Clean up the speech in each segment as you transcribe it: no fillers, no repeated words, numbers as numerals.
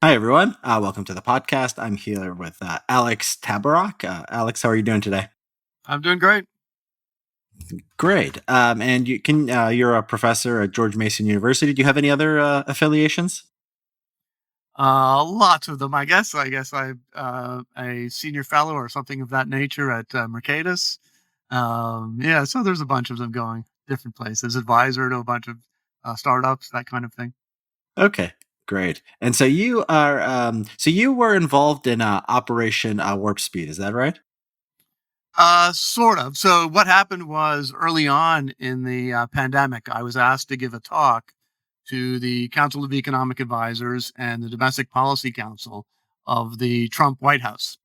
Hi, everyone. Welcome to the podcast. I'm here with Alex Tabarrok. Alex, how are you doing today? I'm doing great. Great. And you're a professor at George Mason University. Do you have any other affiliations? Lots of them, I guess. I'm a senior fellow or something of that nature at Mercatus. Yeah, so there's a bunch of them going different places. Advisor to a bunch of startups, that kind of thing. Okay, great. And so you were involved in Operation Warp Speed. Is that right? Sort of. So what happened was early on in the pandemic, I was asked to give a talk to the Council of Economic Advisors and the Domestic Policy Council of the Trump White House.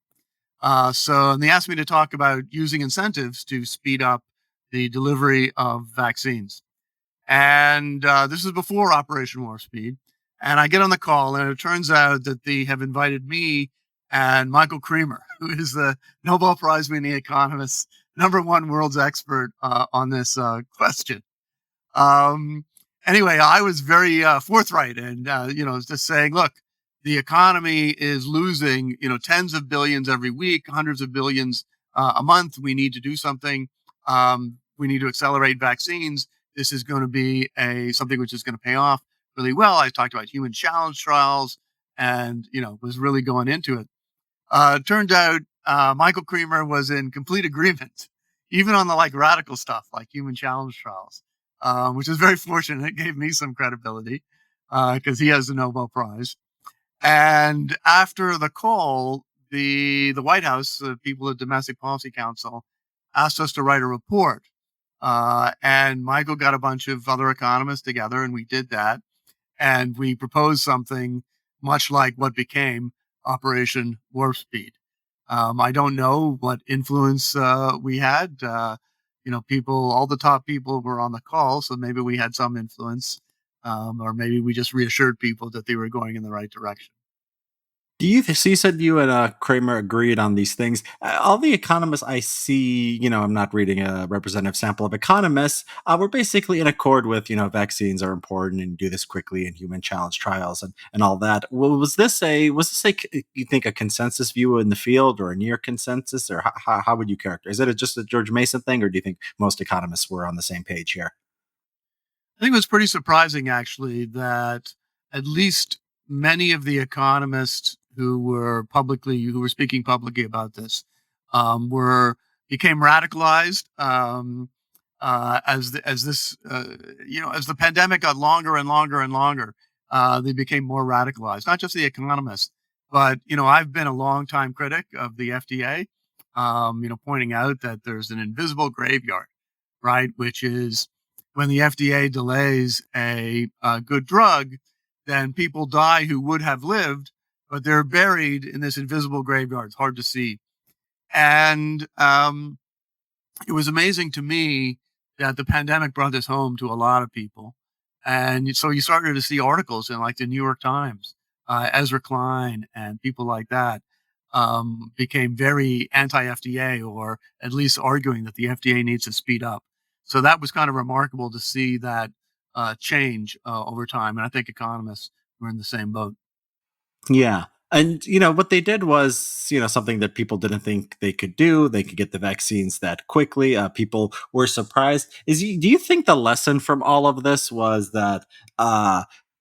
And they asked me to talk about using incentives to speed up the delivery of vaccines. And this is before Operation Warp Speed. And I get on the call, and it turns out that they have invited me and Michael Kremer, who is the Nobel Prize winning economist, number one world's expert on this question. Um, anyway, I was very forthright and, just saying, look, the economy is losing, tens of billions every week, hundreds of billions a month. We need to do something. We need to accelerate vaccines. This is going to be something which is going to pay off really well. I talked about human challenge trials and, was really going into it. Turned out Michael Kremer was in complete agreement, even on the radical stuff like human challenge trials, which is very fortunate. It gave me some credibility because he has the Nobel Prize. And after the call, the White House, the people at Domestic Policy Council, asked us to write a report. And Michael got a bunch of other economists together, and we did that. And we proposed something much like what became Operation Warp Speed. I don't know what influence we had. All the top people were on the call, so maybe we had some influence, or maybe we just reassured people that they were going in the right direction. So you said you and Kramer agreed on these things. All the economists I see, I'm not reading a representative sample of economists. We're basically in accord with, vaccines are important and do this quickly in human challenge trials and all that. You think a consensus view in the field or a near consensus, or how would you characterize? Is it just a George Mason thing, or do you think most economists were on the same page here? I think it was pretty surprising, actually, that at least many of the economists who were speaking publicly about this, were became radicalized as the pandemic got longer and longer and longer. They became more radicalized. Not just the economists, but I've been a longtime critic of the FDA. Pointing out that there's an invisible graveyard, right, which is when the FDA delays a good drug, then people die who would have lived, but they're buried in this invisible graveyard. It's hard to see. And it was amazing to me that the pandemic brought this home to a lot of people. And so you started to see articles in like the New York Times, Ezra Klein, and people like that became very anti FDA, or at least arguing that the FDA needs to speed up. So that was kind of remarkable to see that change over time. And I think economists were in the same boat. Yeah. And what they did was, something that people didn't think they could do. They could get the vaccines that quickly. People were surprised. Do you think the lesson from all of this was that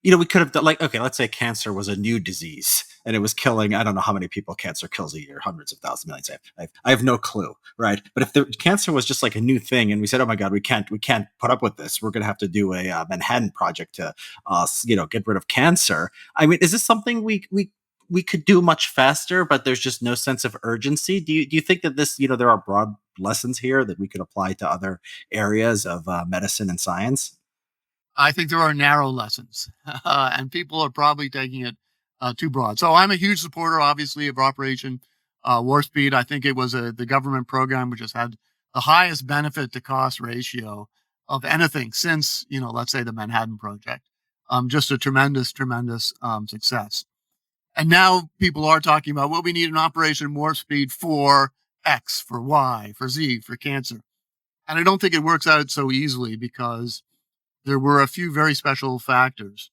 we could have done, like, okay, let's say cancer was a new disease and it was killing, I don't know how many people cancer kills a year, hundreds of thousands, millions. I have no clue, right? But if the cancer was just like a new thing and we said, oh my God, we can't put up with this. We're going to have to do a Manhattan project to get rid of cancer. I mean, is this something we could do much faster, but there's just no sense of urgency? Do you think that there are broad lessons here that we could apply to other areas of medicine and science? I think there are narrow lessons, and people are probably taking it too broad. So I'm a huge supporter, obviously, of Operation Warp Speed. I think it was the government program which has had the highest benefit to cost ratio of anything since, let's say the Manhattan Project. Just a tremendous, tremendous success. And now people are talking about, well, we need an Operation Warp Speed for X, for Y, for Z, for cancer. And I don't think it works out so easily because there were a few very special factors.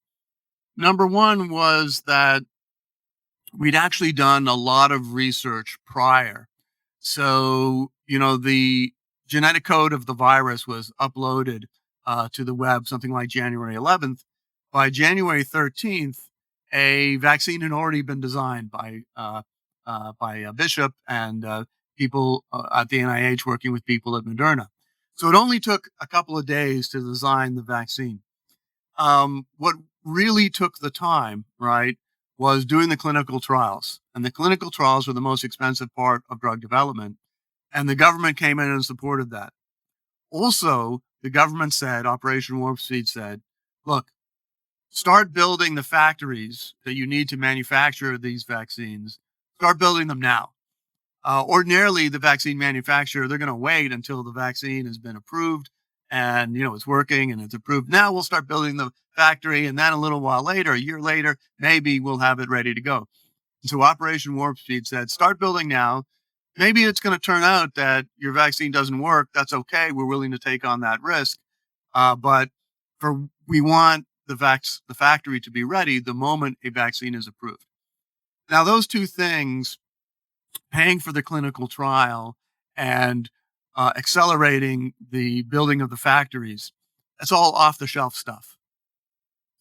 Number one was that we'd actually done a lot of research prior. So, the genetic code of the virus was uploaded to the web something like January 11th. By January 13th, a vaccine had already been designed by a bishop and people at the NIH working with people at Moderna. So it only took a couple of days to design the vaccine. What really took the time, right, was doing the clinical trials. And the clinical trials were the most expensive part of drug development. And the government came in and supported that. Also, the government said, Operation Warp Speed said, look, start building the factories that you need to manufacture these vaccines. Start building them now. Ordinarily, the vaccine manufacturer, they're going to wait until the vaccine has been approved and it's working and it's approved. Now we'll start building the factory, and then a little while later, a year later, maybe we'll have it ready to go. So Operation Warp Speed said, start building now. Maybe it's going to turn out that your vaccine doesn't work. That's okay. We're willing to take on that risk. But we want the factory to be ready the moment a vaccine is approved. Now, those two things, paying for the clinical trial and accelerating the building of the factories, that's all off the shelf stuff.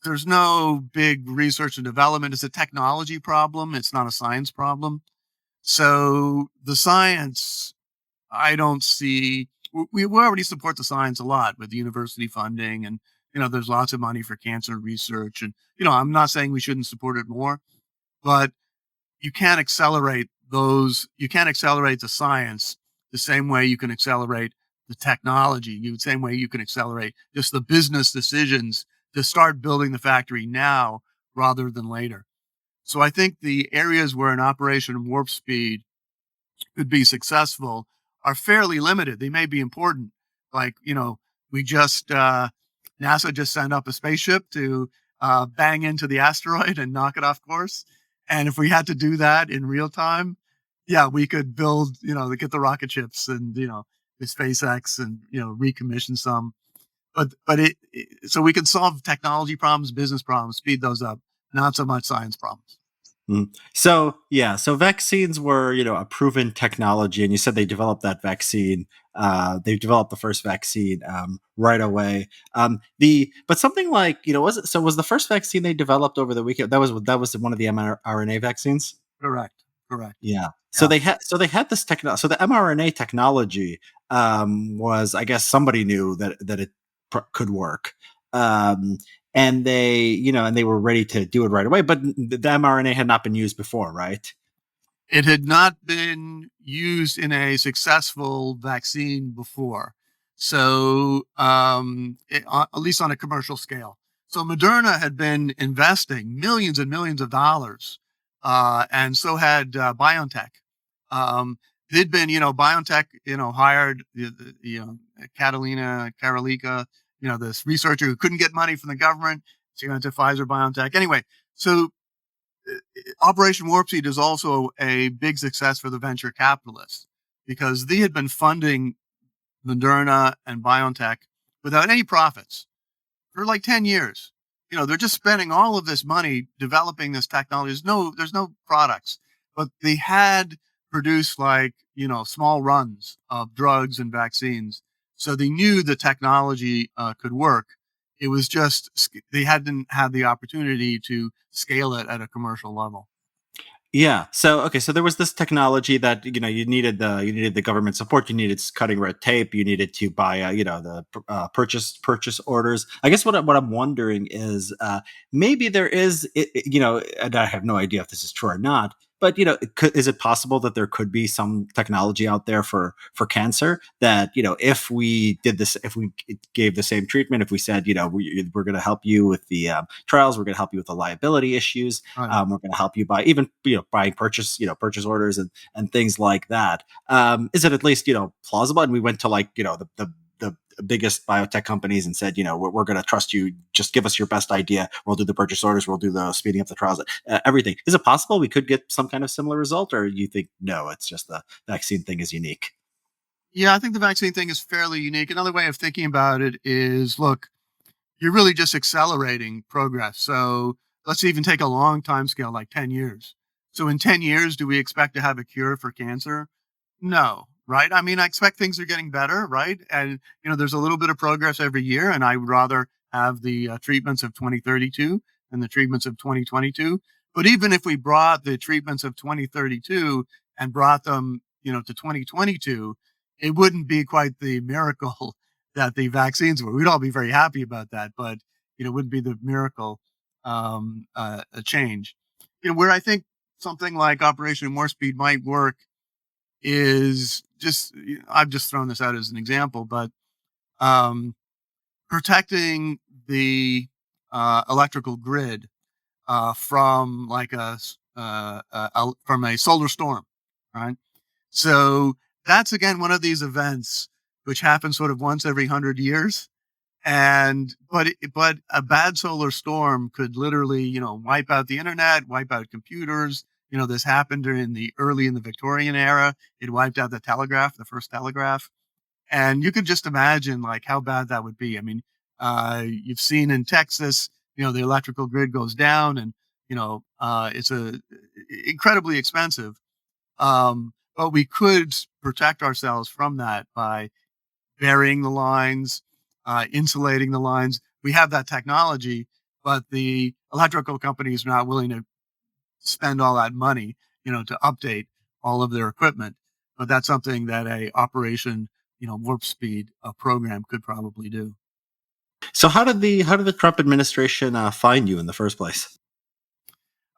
There's no big research and development. It's a technology problem. It's not a science problem. So the science, I don't see. We already support the science a lot with university funding, and there's lots of money for cancer research, and I'm not saying we shouldn't support it more, but you can't accelerate those. You can't accelerate the science the same way you can accelerate the technology. The same way you can accelerate just the business decisions to start building the factory now rather than later. So I think the areas where an Operation Warp Speed could be successful are fairly limited. They may be important. Like, we just, NASA just sent up a spaceship to bang into the asteroid and knock it off course. And if we had to do that in real time, yeah, we could build, get the rocket ships and, the SpaceX and, recommission some. So we can solve technology problems, business problems, speed those up, not so much science problems. So yeah, so vaccines were a proven technology, and you said they developed that vaccine. They developed the first vaccine right away. The but something like was the first vaccine they developed over the weekend? That was one of the mRNA vaccines. Correct. Correct. Yeah. So Yeah. they had this technology. So the mRNA technology was, I guess, somebody knew that it could work. Um, and they were ready to do it right away. But the mRNA had not been used before, right? It had not been used in a successful vaccine before. So, at least on a commercial scale. So Moderna had been investing millions and millions of dollars, and so had BioNTech. Um, they'd been, BioNTech, hired Catalina Karolika, this researcher who couldn't get money from the government. She went to Pfizer, BioNTech. Anyway, so Operation Warp Speed is also a big success for the venture capitalists because they had been funding Moderna and BioNTech without any profits for like 10 years. They're just spending all of this money developing this technology. There's no products, but they had produced like, small runs of drugs and vaccines. So they knew the technology could work. It was just, they hadn't had the opportunity to scale it at a commercial level. Yeah. So okay. So there was this technology that you needed the government support. You needed cutting red tape. You needed to buy the purchase orders. I guess what I'm wondering is maybe there is and I have no idea if this is true or not. But is it possible that there could be some technology out there for cancer that if we did this, if we gave the same treatment, if we said we're going to help you with the trials, we're going to help you with the liability issues, Right. we're going to help you buy even buying purchase orders and things like that. Is it at least plausible? And we went to the biggest biotech companies and said, we're going to trust you. Just give us your best idea. We'll do the purchase orders. We'll do the speeding up the trials. Everything. Is it possible we could get some kind of similar result, or you think no? It's just the vaccine thing is unique. Yeah, I think the vaccine thing is fairly unique. Another way of thinking about it is, look, you're really just accelerating progress. So let's even take a long time scale, like 10 years. So in 10 years, do we expect to have a cure for cancer? No, right? I mean, I expect things are getting better, right? And, there's a little bit of progress every year, and I would rather have the treatments of 2032 than the treatments of 2022. But even if we brought the treatments of 2032 and brought them, to 2022, it wouldn't be quite the miracle that the vaccines were. We'd all be very happy about that, but, it wouldn't be the miracle a change. Where I think something like Operation Warp Speed might work is just, I've just thrown this out as an example, but um, protecting the electrical grid from like from a solar storm, right? So that's again one of these events which happens sort of once every 100 years, and but a bad solar storm could literally, wipe out the internet, wipe out computers. This happened in the Victorian era. It wiped out the telegraph, the first telegraph. And you could just imagine like how bad that would be. I mean, you've seen in Texas, the electrical grid goes down, and it's incredibly expensive. But we could protect ourselves from that by burying the lines, insulating the lines. We have that technology, but the electrical companies are not willing to spend all that money, to update all of their equipment. But that's something that a Operation, Warp Speed program could probably do. So how did the Trump administration find you in the first place?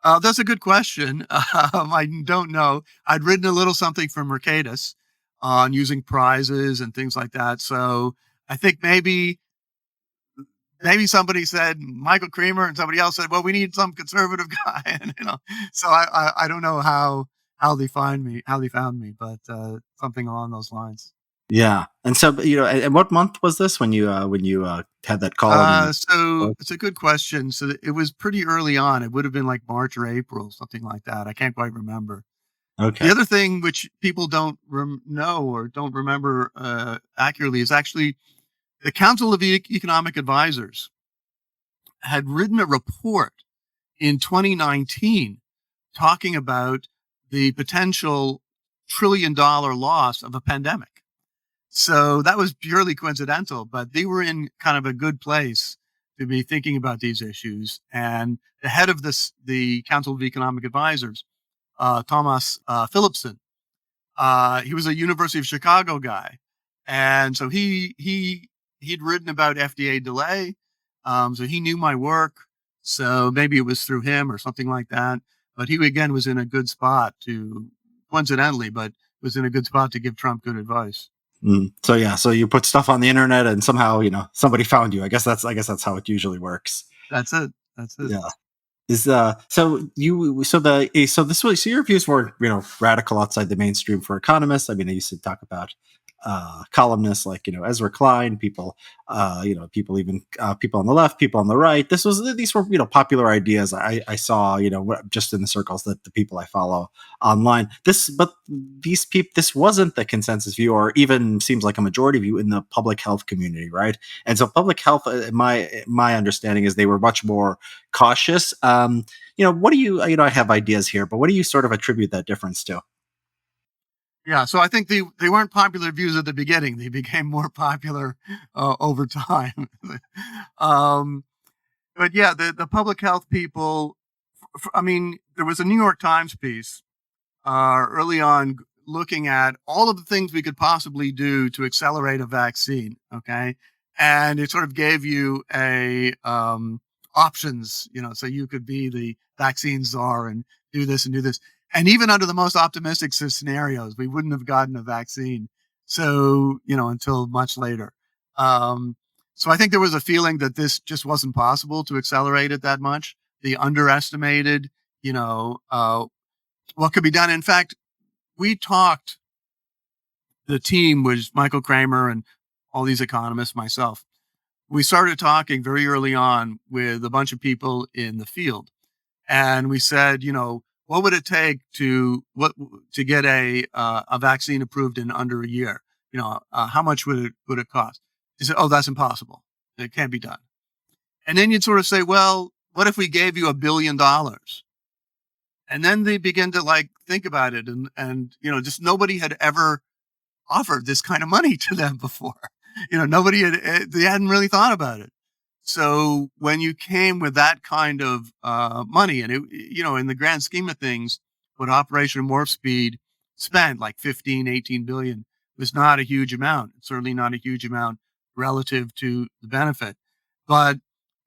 That's a good question. I don't know. I'd written a little something for Mercatus on using prizes and things like that. So I think maybe somebody said Michael Kremer, and somebody else said, "Well, we need some conservative guy." And so I don't know how they found me, but something along those lines. Yeah, and so and what month was this when you had that call and you? So it's a good question. So it was pretty early on. It would have been like March or April, something like that. I can't quite remember. The Okay. other thing which people don't know or don't remember accurately is actually the Council of Economic Advisors had written a report in 2019 talking about the potential $1 trillion loss of a pandemic. So that was purely coincidental, but they were in kind of a good place to be thinking about these issues. And the head of the Council of Economic Advisors, Thomas Phillipson, he was a University of Chicago guy, and so he'd written about FDA delay, so he knew my work. So maybe it was through him or something like that. But he again was in a good spot to, coincidentally, but was in a good spot to give Trump good advice. So yeah, so you put stuff on the internet and somehow somebody found you. I guess that's how it usually works. That's it. That's it. Yeah. Is so you so the so this was so your views were radical outside the mainstream for economists. I mean, I used to talk about columnists like Ezra Klein, people people even people on the left, people on the right. These were popular ideas I saw just in the circles that the people I follow online. This wasn't the consensus view, or even seems like a majority view in the public health community, right? And so public health, my understanding is they were much more cautious. What do I have ideas here, but what do you sort of attribute that difference to? Yeah, so I think they weren't popular views at the beginning. They became more popular over time. um, but yeah, the public health people. I mean, there was a New York Times piece early on looking at all of the things we could possibly do to accelerate a vaccine. Okay. And it sort of gave you a options, so you could be the vaccine czar and do this and do this. And even under the most optimistic scenarios, we wouldn't have gotten a vaccine. So, until much later. Um, so I think there was a feeling that this just wasn't possible to accelerate it that much. They underestimated, what could be done. In fact, we talked, the team was Michael Kramer and all these economists, myself. We started talking very early on with a bunch of people in the field. And we said, what would it take to get a vaccine approved in under a year? How much would it cost? He said, "Oh, that's impossible. It can't be done." And then you'd sort of say, "Well, what if we gave you $1 billion?" And then they begin to like think about it, and just nobody had ever offered this kind of money to them before. Nobody had, they hadn't really thought about it. So when you came with that kind of money, and in the grand scheme of things, what Operation Warp Speed spent, like 15, 18 billion, was not a huge amount. Certainly not a huge amount relative to the benefit. But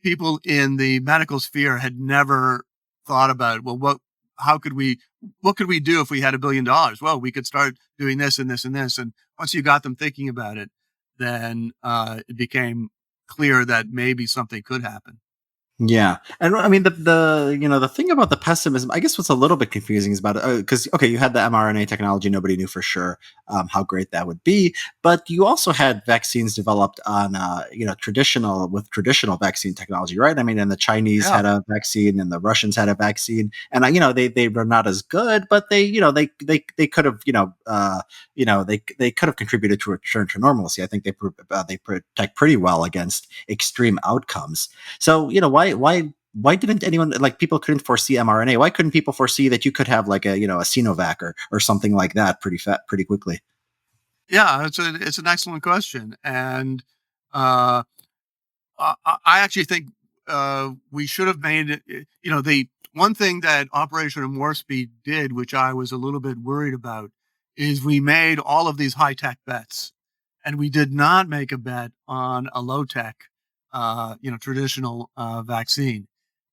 people in the medical sphere had never thought about, well, what could we do if we had $1 billion? Well, we could start doing this and this and this. And once you got them thinking about it, then it became clear that maybe something could happen. Yeah, and I mean the thing about the pessimism, I guess what's a little bit confusing is about it because okay, you had the mRNA technology, nobody knew for sure how great that would be, but you also had vaccines developed on traditional vaccine technology, right? I mean, and the Chinese Yeah, had a vaccine, and the Russians had a vaccine, and they were not as good, but they could have they could have contributed to a return to normalcy. I think they protect pretty well against extreme outcomes. So, why didn't anyone like people couldn't foresee mRNA? Why couldn't people foresee that you could have like a Sinovac or something like that pretty quickly? yeah, it's an excellent question, and uh, I actually think we should have made it. The one thing that Operation Warp Speed did, which I was a little bit worried about, is we made all of these high tech bets, and we did not make a bet on a low tech, traditional vaccine.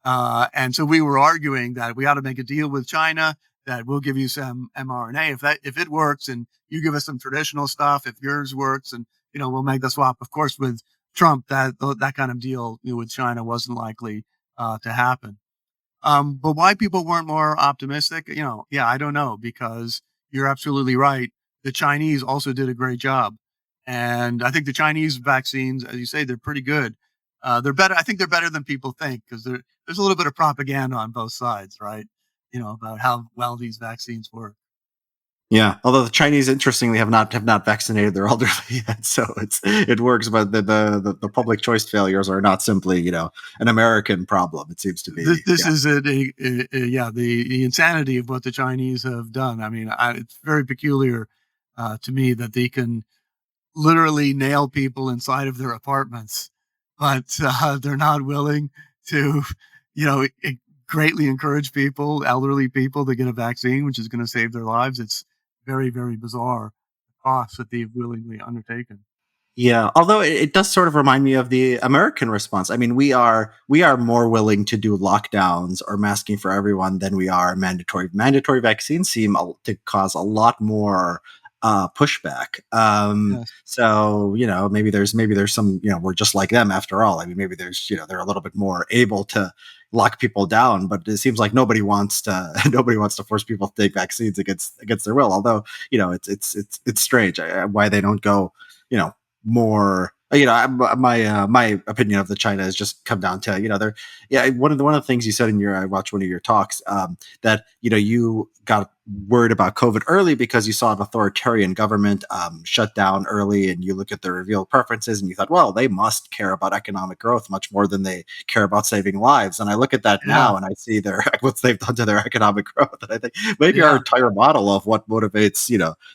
And so we were arguing that we ought to make a deal with China that we'll give you some mRNA if it works, and you give us some traditional stuff if yours works, and we'll make the swap. Of course, with Trump, that kind of deal with China wasn't likely to happen. But why people weren't more optimistic, yeah, I don't know, because you're absolutely right. The Chinese also did a great job. And I think the Chinese vaccines, as you say, they're pretty good. They're better. I think they're better than people think because there's a little bit of propaganda on both sides, right? About how well these vaccines work. Yeah, although the Chinese, interestingly, have not vaccinated their elderly yet, so it works. But the public choice failures are not simply an American problem. It seems to This, be. this Yeah, is yeah, the insanity of what the Chinese have done. I mean, it's very peculiar to me that they can literally nail people inside of their apartments, but they're not willing to, you know, greatly encourage people, elderly people, to get a vaccine, which is going to save their lives. It's very, very bizarre the costs that they've willingly undertaken. yeah. Although it does sort of remind me of the American response. I mean, we are more willing to do lockdowns or masking for everyone than we are mandatory. Mandatory vaccines seem to cause a lot more pushback. Yes. So maybe there's some we're just like them after all. I mean, maybe there's they're a little bit more able to lock people down, but it seems like nobody wants to nobody wants to force people to take vaccines against their will. Although it's strange why they don't go you know more my opinion of the China has just come down to they're yeah one of the things you said in your I watched one of your talks that you got worried about COVID early because you saw an authoritarian government shut down early, and you look at their revealed preferences and you thought, well, they must care about economic growth much more than they care about saving lives. And I look at that Yeah. now and I see their what they've done to their economic growth, and I think maybe our Yeah. entire model of what motivates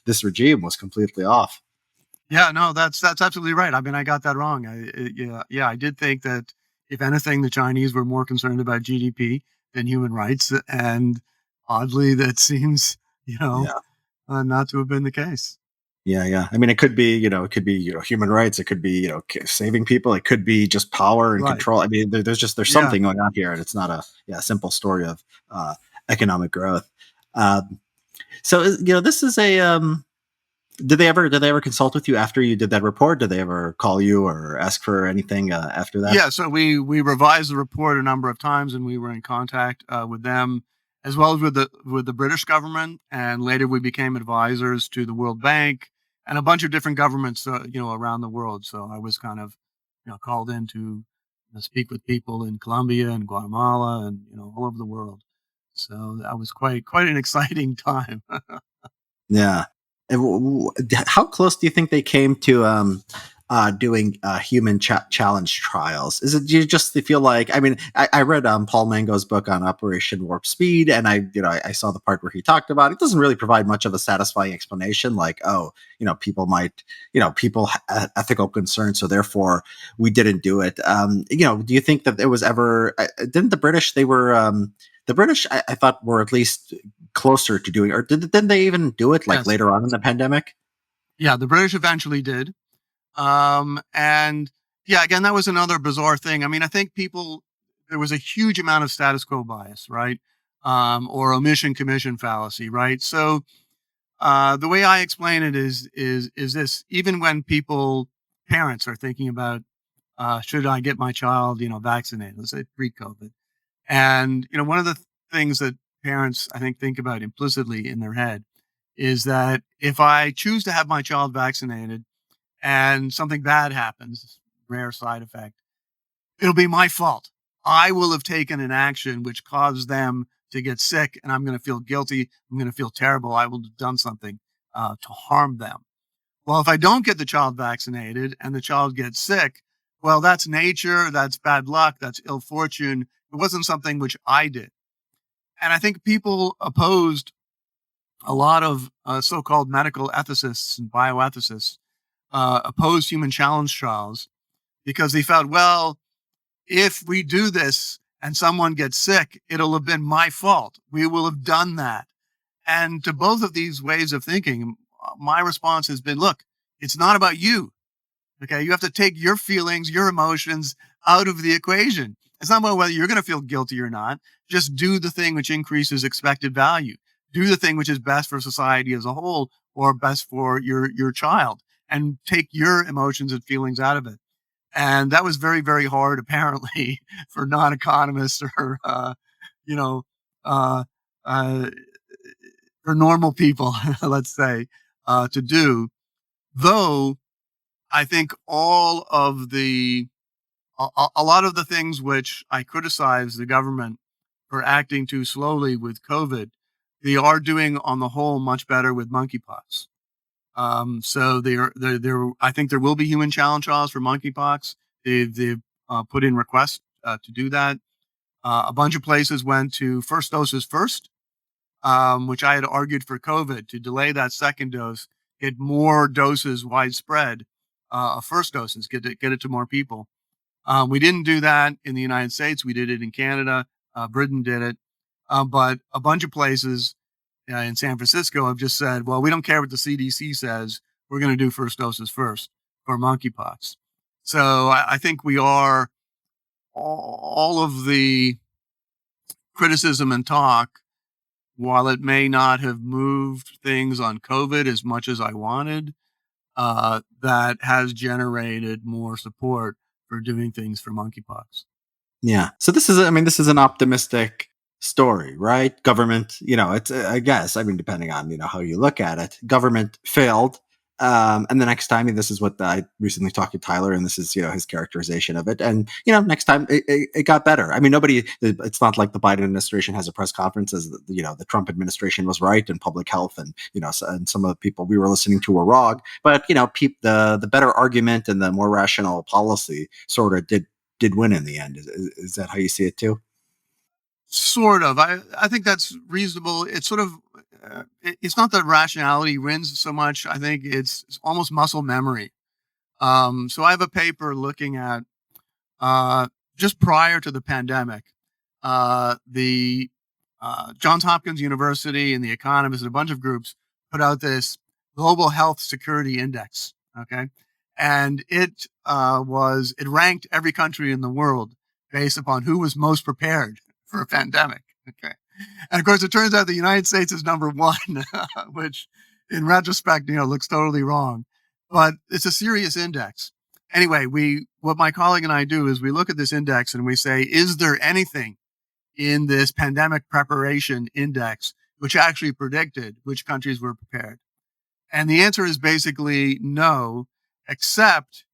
this regime was completely off. Yeah, no, that's absolutely right. I mean, I got that wrong. Yeah, I did think that if anything, the Chinese were more concerned about GDP than human rights, and oddly, that seems Yeah. not to have been the case. Yeah, yeah. I mean, it could be human rights. It could be saving people. It could be just power and Right. control. I mean, there's Yeah. something going on here, and it's not a simple story of economic growth. Um, so this is a. Did they ever consult with you after you did that report? Did they ever call you or ask for anything after that? Yeah. So we revised the report a number of times, and we were in contact with them as well as with the British government, and later we became advisors to the World Bank and a bunch of different governments, around the world. So I was kind of called in to speak with people in Colombia and Guatemala and all over the world. So that was quite an exciting time. Yeah. And how close do you think they came to doing human challenge trials? Is it, do you just feel like, I mean, I read Paul Mango's book on Operation Warp Speed, and I saw the part where he talked about it. Doesn't really provide much of a satisfying explanation, like, oh, people might, people had ethical concerns, so therefore we didn't do it. Do you think that there was ever, didn't the British, the British, I thought, were at least closer to doing, or didn't they even do it like Yes. later on in the pandemic? Yeah, the British eventually did. And yeah, again, that was another bizarre thing. I mean, I think there was a huge amount of status quo bias, right? Or omission commission fallacy, right? So the way I explain it is this: even when parents are thinking about should I get my child, vaccinated, let's say pre-COVID, and one of the things that parents I think about implicitly in their head is that if I choose to have my child vaccinated and something bad happens, rare side effect, it'll be my fault. I will have taken an action which caused them to get sick, and I'm going to feel guilty. I'm going to feel terrible. I will have done something to harm them. Well, if I don't get the child vaccinated and the child gets sick, well, that's nature. That's bad luck. That's ill fortune. It wasn't something which I did. And I think people opposed a lot of so-called medical ethicists and bioethicists opposed human challenge trials because they felt, well, if we do this and someone gets sick, it'll have been my fault. We will have done that. And to both of these ways of thinking, my response has been, look, it's not about you. Okay. You have to take your feelings, your emotions out of the equation. It's not about whether you're going to feel guilty or not. Just do the thing which increases expected value. Do the thing which is best for society as a whole or best for your child, and take your emotions and feelings out of it. And that was very, very hard, apparently, for non-economists or, you know, uh, uh, for normal people, let's say, to do. Though I think a lot of the things which I criticize the government for acting too slowly with COVID, they are doing on the whole much better with monkeypox. So I think there will be human challenge trials for monkeypox. They've put in requests to do that. A bunch of places went to first doses first, which I had argued for COVID to delay that second dose, get more doses widespread of first doses, get it to more people. We didn't do that in the United States. We did it in Canada. Britain did it. But a bunch of places in San Francisco have just said, well, we don't care what the CDC says. We're going to do first doses first for monkeypox. So I think we are all of the criticism and talk, while it may not have moved things on COVID as much as I wanted, that has generated more support for doing things for monkeypox. Yeah. So this is, I mean, this is an optimistic story, right? Government, it's, I guess, I mean, depending on, how you look at it, government failed. And the next time, and this is what I recently talked to Tyler, and this is, his characterization of it. And, next time it got better. I mean, it's not like the Biden administration has a press conference as, the Trump administration was right and public health and, and some of the people we were listening to were wrong. But, the better argument and the more rational policy sort of did win in the end. Is that how you see it too? Sort of. I think that's reasonable. It's sort of, it's not that rationality wins so much. I think it's almost muscle memory. So I have a paper looking at uh, just prior to the pandemic, the Johns Hopkins University and the economists and a bunch of groups put out this global health security index. Okay. And it ranked every country in the world based upon who was most prepared for a pandemic. Okay. And of course, it turns out the United States is number one, which in retrospect, looks totally wrong. But it's a serious index. Anyway, what my colleague and I do is we look at this index and we say, is there anything in this pandemic preparation index which actually predicted which countries were prepared? And the answer is basically no, except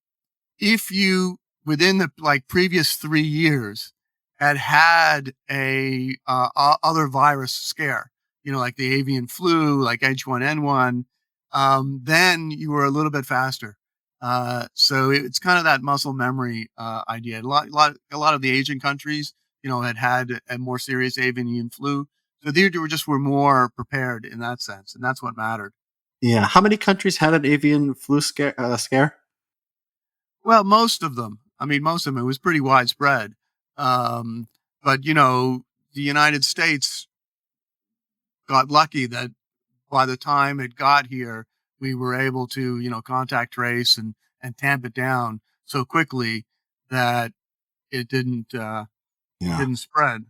if you within the previous 3 years had other virus scare, like the avian flu, like H1N1, then you were a little bit faster. So it's kind of that muscle memory idea. A lot of the Asian countries, had a more serious avian flu, so they were more prepared in that sense, and that's what mattered. Yeah. How many countries had an avian flu scare? Well, most of them. I mean, most of them. It was pretty widespread. Um, but the United States got lucky that by the time it got here, we were able to, contact trace and tamp it down so quickly that it Yeah. didn't spread.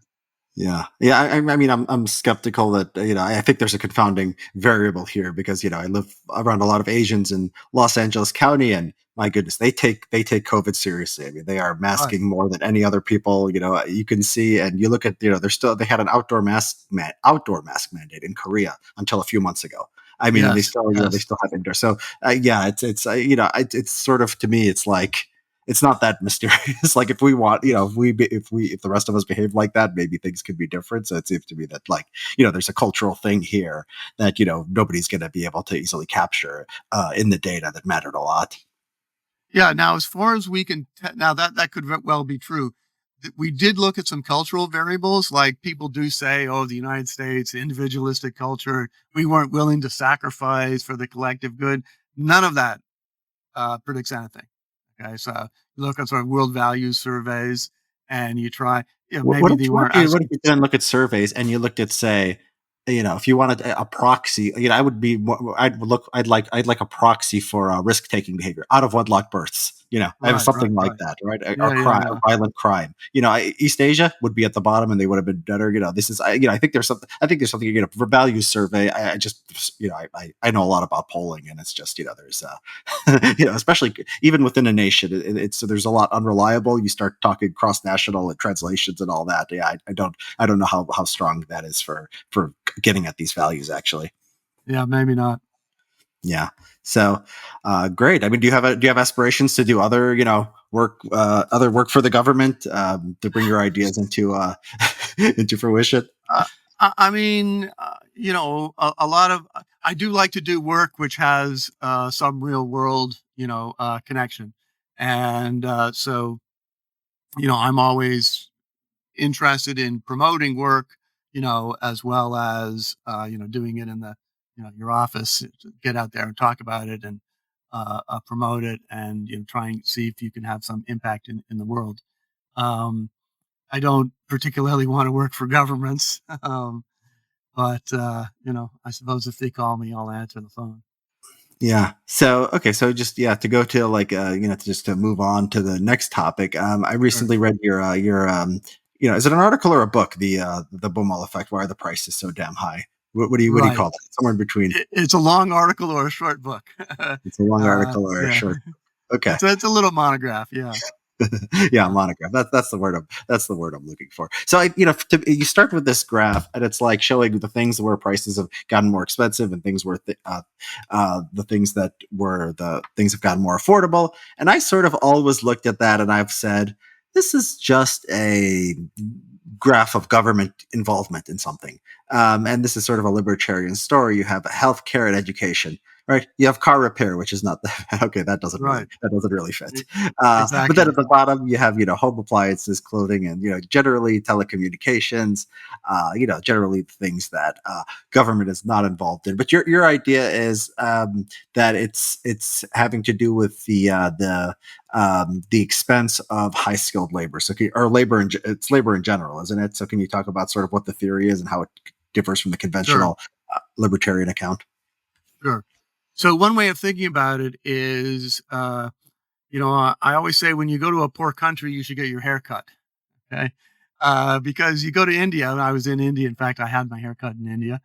Yeah, yeah. I mean, I'm skeptical that I think there's a confounding variable here because I live around a lot of Asians in Los Angeles County, and my goodness, they take COVID seriously. I mean, they are Right. masking more than any other people. You can see, and you look at they had an outdoor mask mandate in Korea until a few months ago. I mean, and they Yes. still they Yes. still have indoor. So yeah, it's sort of, to me, it's like it's not that mysterious. Like, if we want, if the rest of us behave like that, maybe things could be different. So it seems to me that, like, there's a cultural thing here that nobody's going to be able to easily capture in the data that mattered a lot. Yeah. Now, as far as we can, now that could well be true. We did look at some cultural variables, like people do say, "Oh, the United States, individualistic culture, we weren't willing to sacrifice for the collective good." None of that predicts anything. Okay, so you look at sort of world values surveys, and you try, What maybe if they what weren't if you as what if you then look at surveys and you looked at, say, if you wanted a proxy, I would be I'd like a proxy for risk taking behavior, out of wedlock births. I have right, right, something like right. that, right? Or Yeah, yeah, crime, or yeah. violent crime. East Asia would be at the bottom, and they would have been better. This is I think there's something. I think there's something. For values survey, I just I know a lot about polling, and it's just there's especially even within a nation, it's there's a lot unreliable. You start talking cross national and translations and all that. Yeah, I don't know how strong that is for getting at these values, actually. Yeah, maybe not. Yeah. So great. I mean, do you have aspirations to do other other work for the government, to bring your ideas into into fruition? Uh, I mean, a lot of I do like to do work which has some real world, connection, and so I'm always interested in promoting work, as well as doing it in your office. Get out there and talk about it and promote it, and try and see if you can have some impact in the world. Um, I don't particularly want to work for governments, but I suppose if they call me, I'll answer the phone. Yeah. So okay. So just, to go to, like, just to move on to the next topic. I Sure. recently read your is it an article or a book? The Baumol effect. Why the price is so damn high. What do you Right. call that? Somewhere in between. It's a long article or a short book. It's a long article or a Yeah, short. Okay. it's a little monograph. Yeah. Yeah, Uh, monograph. That's the word I'm looking for. So you start with this graph, and it's like showing the things where prices have gotten more expensive, and things where the things that were the things have gotten more affordable. And I sort of always looked at that, and I've said, this is just a graph of government involvement in something. And this is sort of a libertarian story. You have healthcare and education, right? You have car repair, which is not okay. right. That doesn't really fit. E- But then Exactly. at the bottom, you have home appliances, clothing, and generally telecommunications. Generally things that government is not involved in. But your idea is that it's having to do with the expense of high skilled labor. So or it's labor in general, isn't it? So can you talk about sort of what the theory is and how it differs from the Sure. conventional libertarian account? Sure. So one way of thinking about it is, I always say when you go to a poor country, you should get your hair cut. Okay. Because you go to India, and I was in India. In fact, I had my hair cut in India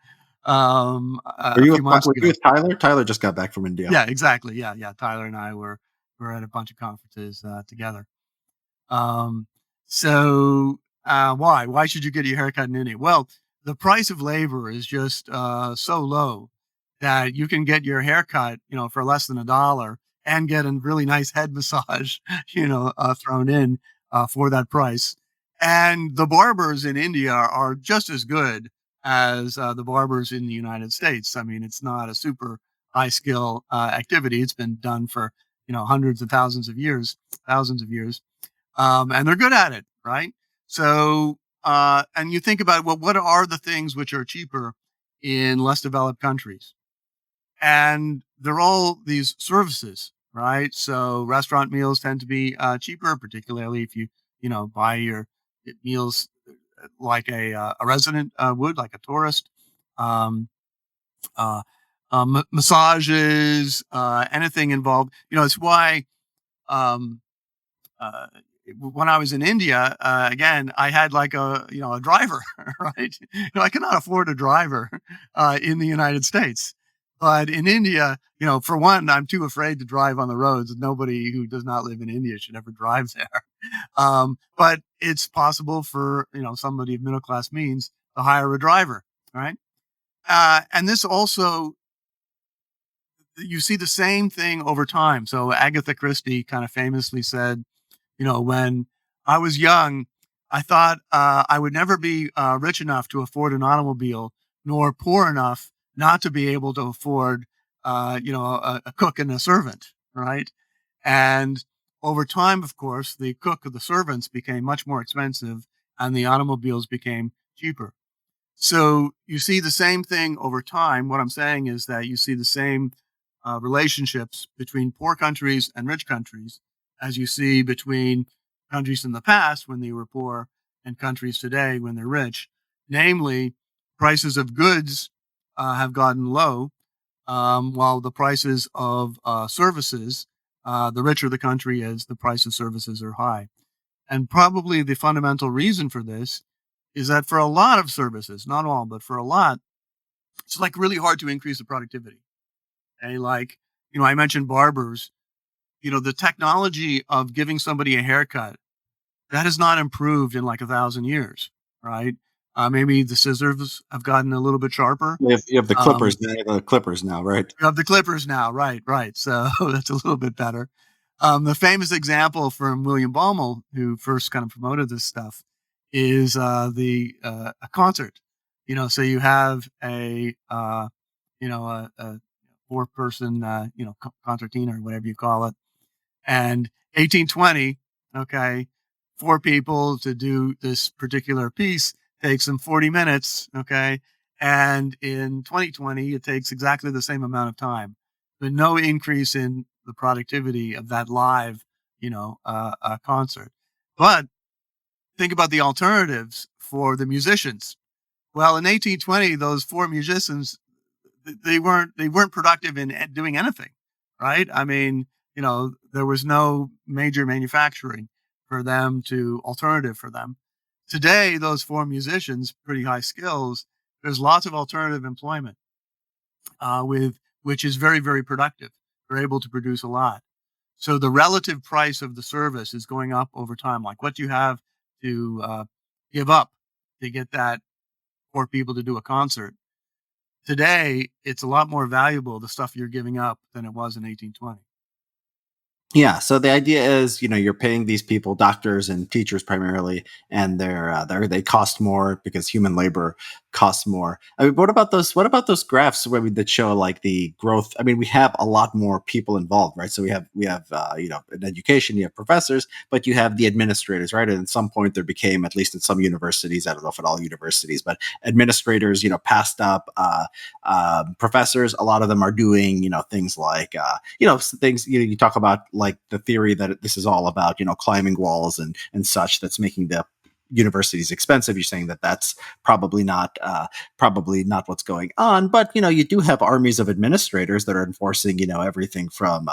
Were a you few months were you ago. with Tyler? Tyler just got back from India. Yeah, exactly. Yeah, yeah. Tyler and I were at a bunch of conferences together. Um, so why? Why should you get your haircut in India? Well, the price of labor is just so low that you can get your haircut, for less than $1 and get a really nice head massage, thrown in for that price. And the barbers in India are just as good as the barbers in the United States. I mean, it's not a super high skill activity. It's been done for hundreds of thousands of years, and they're good at it, right? So, and you think about, well, what are the things which are cheaper in less developed countries? And they're all these services, right? So restaurant meals tend to be cheaper, particularly if you buy your meals like a resident would, like a tourist. Um, uh, Massages, anything involved. It's why um, uh, when I was in India, again, I had like a driver, right? I cannot afford a driver in the United States, but in India, for one, I'm too afraid to drive on the roads. Nobody who does not live in India should ever drive there. But it's possible for somebody of middle class means to hire a driver, right? And this also, you see the same thing over time. So Agatha Christie kind of famously said, when I was young, I thought I would never be rich enough to afford an automobile, nor poor enough not to be able to afford, a cook and a servant, right? And over time, of course, the cook or the servants became much more expensive, and the automobiles became cheaper. So you see the same thing over time. What I'm saying is that you see the same relationships between poor countries and rich countries as you see between countries in the past when they were poor and countries today when they're rich. Namely, prices of goods have gotten low, while the prices of services, the richer the country is, the price of services are high. And probably the fundamental reason for this is that for a lot of services, not all, but for a lot, it's like really hard to increase the productivity. Okay. Like, I mentioned barbers, the technology of giving somebody a haircut that has not improved in like 1,000 years, right? Maybe the scissors have gotten a little bit sharper. You have the Um, clippers now, right? we have the clippers now, right? Right. So that's a little bit better. The famous example from William Baumol, who first kind of promoted this stuff, is the a concert. So you have a 4-person concertina or whatever you call it, and 1820, okay, 4 people to do this particular piece takes them 40 minutes, okay, and in 2020 it takes exactly the same amount of time, but no increase in the productivity of that live, concert. But think about the alternatives for the musicians. Well, in 1820, those 4 musicians, they weren't productive in doing anything, right? I mean, there was no major manufacturing for them to alternative for them. Today, those 4 musicians, pretty high skills. There's lots of alternative employment with which is very, very productive. They're able to produce a lot. So the relative price of the service is going up over time. Like what you have to give up to get that 4 people to do a concert. Today, it's a lot more valuable, the stuff you're giving up, than it was in 1820. Yeah, so the idea is, you're paying these people, doctors and teachers primarily, and they cost more because human labor costs more. I mean, what about those? What about those graphs that show like the growth? I mean, we have a lot more people involved, right? So we have in education, you have professors, but you have the administrators, right? And at some point, there became, at least in some universities, I don't know if at all universities, but administrators, passed up professors. A lot of them are doing, things like things you talk about, like the theory that this is all about, climbing walls and such, that's making the universities expensive. You're saying that that's probably not what's going on, but you do have armies of administrators that are enforcing everything from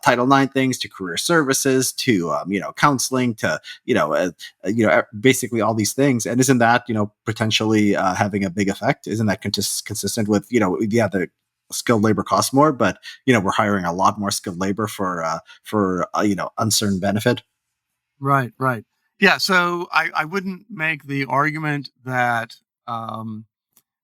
Title IX things to career services to counseling to basically all these things. And isn't that potentially having a big effect? Isn't that consistent with yeah, the skilled labor costs more, but we're hiring a lot more skilled labor for uncertain benefit. Right, right. Yeah, so I wouldn't make the argument that um,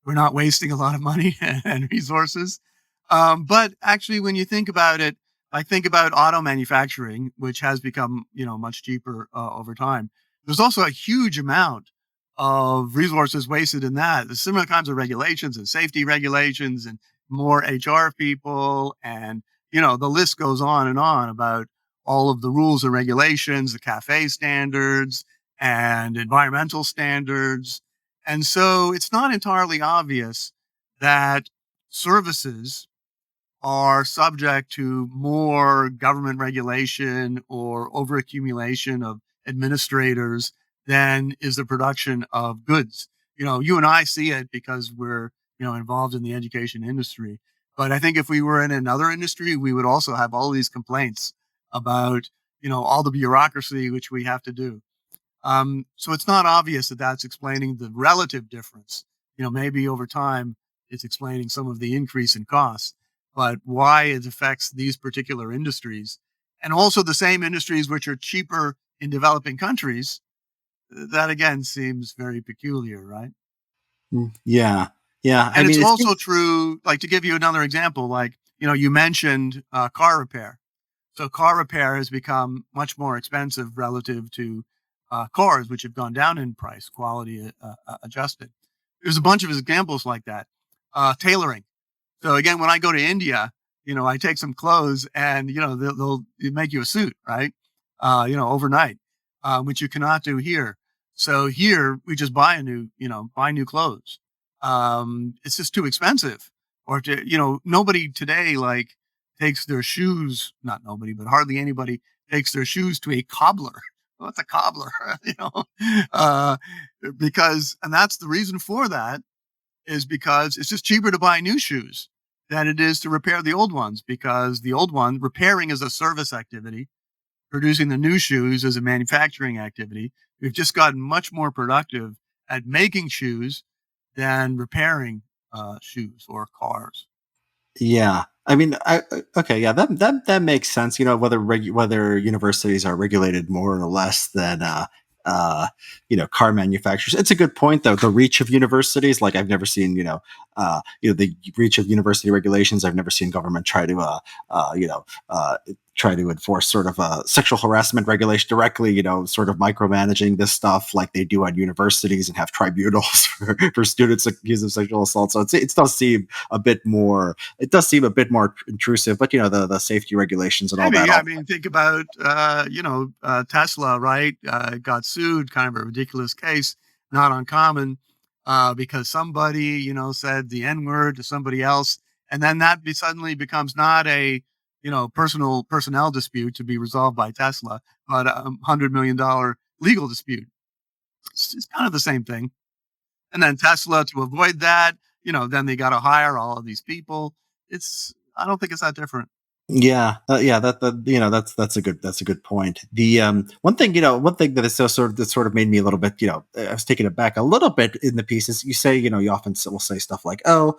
we're not wasting a lot of money and resources. But actually, when you think about it, I think about auto manufacturing, which has become much cheaper over time. There's also a huge amount of resources wasted in that. There's similar kinds of regulations and safety regulations and more HR people and the list goes on and on about all of the rules and regulations, the cafe standards and environmental standards. And so it's not entirely obvious that services are subject to more government regulation or overaccumulation of administrators than is the production of goods. You and I see it because we're, involved in the education industry. But I think if we were in another industry, we would also have all these complaints about, all the bureaucracy which we have to do. So it's not obvious that that's explaining the relative difference. Maybe over time it's explaining some of the increase in costs, but why it affects these particular industries and also the same industries which are cheaper in developing countries, that again seems very peculiar, right? Yeah. Yeah. I And it's mean, it also seems. true, like to give you another example, like, you mentioned car repair. So car repair has become much more expensive relative to cars, which have gone down in price, quality adjusted. There's a bunch of examples like that. Tailoring. So again, when I go to India, I take some clothes and, they'll make you a suit, right? Overnight, which you cannot do here. So here we just buy new clothes. It's just too expensive. Or nobody today like takes their shoes, not nobody, but hardly anybody takes their shoes to a cobbler. What's a cobbler? Uh, and that's the reason for that is because it's just cheaper to buy new shoes than it is to repair the old ones because the old one repairing is a service activity, producing the new shoes is a manufacturing activity. We've just gotten much more productive at making shoes than repairing shoes or cars. Yeah. I mean, okay, yeah, that makes sense. Whether universities are regulated more or less than uh, car manufacturers. It's a good point, though. The reach of universities, like I've never seen, the reach of university regulations. I've never seen government uh, you know, uh, try to enforce sort of a sexual harassment regulation directly. Sort of micromanaging this stuff like they do at universities and have tribunals for students accused of sexual assault. So it does seem a bit more it does seem a bit more intrusive, but the safety regulations and all Maybe, that. yeah. I All mean, think about Tesla, right? Got sued, kind of a ridiculous case, not uncommon, because somebody said the N word to somebody else, and then that suddenly becomes not a personal personnel dispute to be resolved by Tesla, but $100 million legal dispute. It's kind of the same thing. And then Tesla, to avoid that, then they got to hire all of these people. I don't think it's that different. Yeah, yeah, that's a good point. The one thing that is that sort of made me a little bit, I was taken aback a little bit in the pieces. You say, you often will say stuff like, "Oh,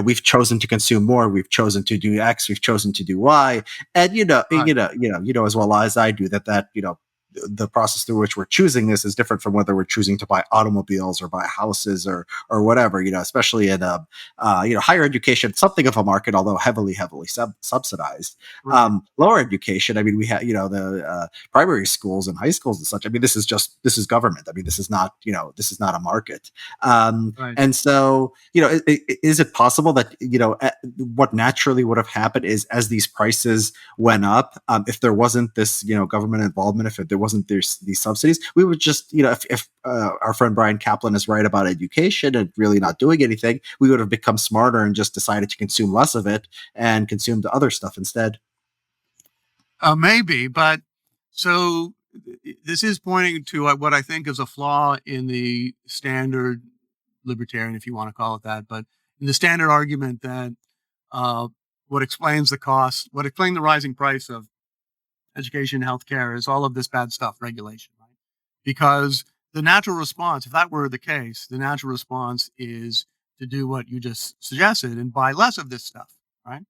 we've chosen to consume more, we've chosen to do X, we've chosen to do Y," and Right. as well as I do that the process through which we're choosing this is different from whether we're choosing to buy automobiles or buy houses or whatever. Especially in higher education, something of a market, although heavily subsidized. Right. Lower education, I mean, we have the primary schools and high schools and such. I mean, this is government. I mean, this is not a market. Right. And so, is it possible that what naturally would have happened is as these prices went up, if there wasn't this government involvement, if there wasn't these subsidies, we would just if our friend Brian Kaplan is right about education and really not doing anything, we would have become smarter and just decided to consume less of it and consume the other stuff instead. Maybe, but so this is pointing to what I think is a flaw in the standard libertarian, if you want to call it that, but in the standard argument that uh, what explains the rising price of education, healthcare, is all of this bad stuff, regulation, right? Because the natural response, if that were the case, the natural response is to do what you just suggested and buy less of this stuff, right?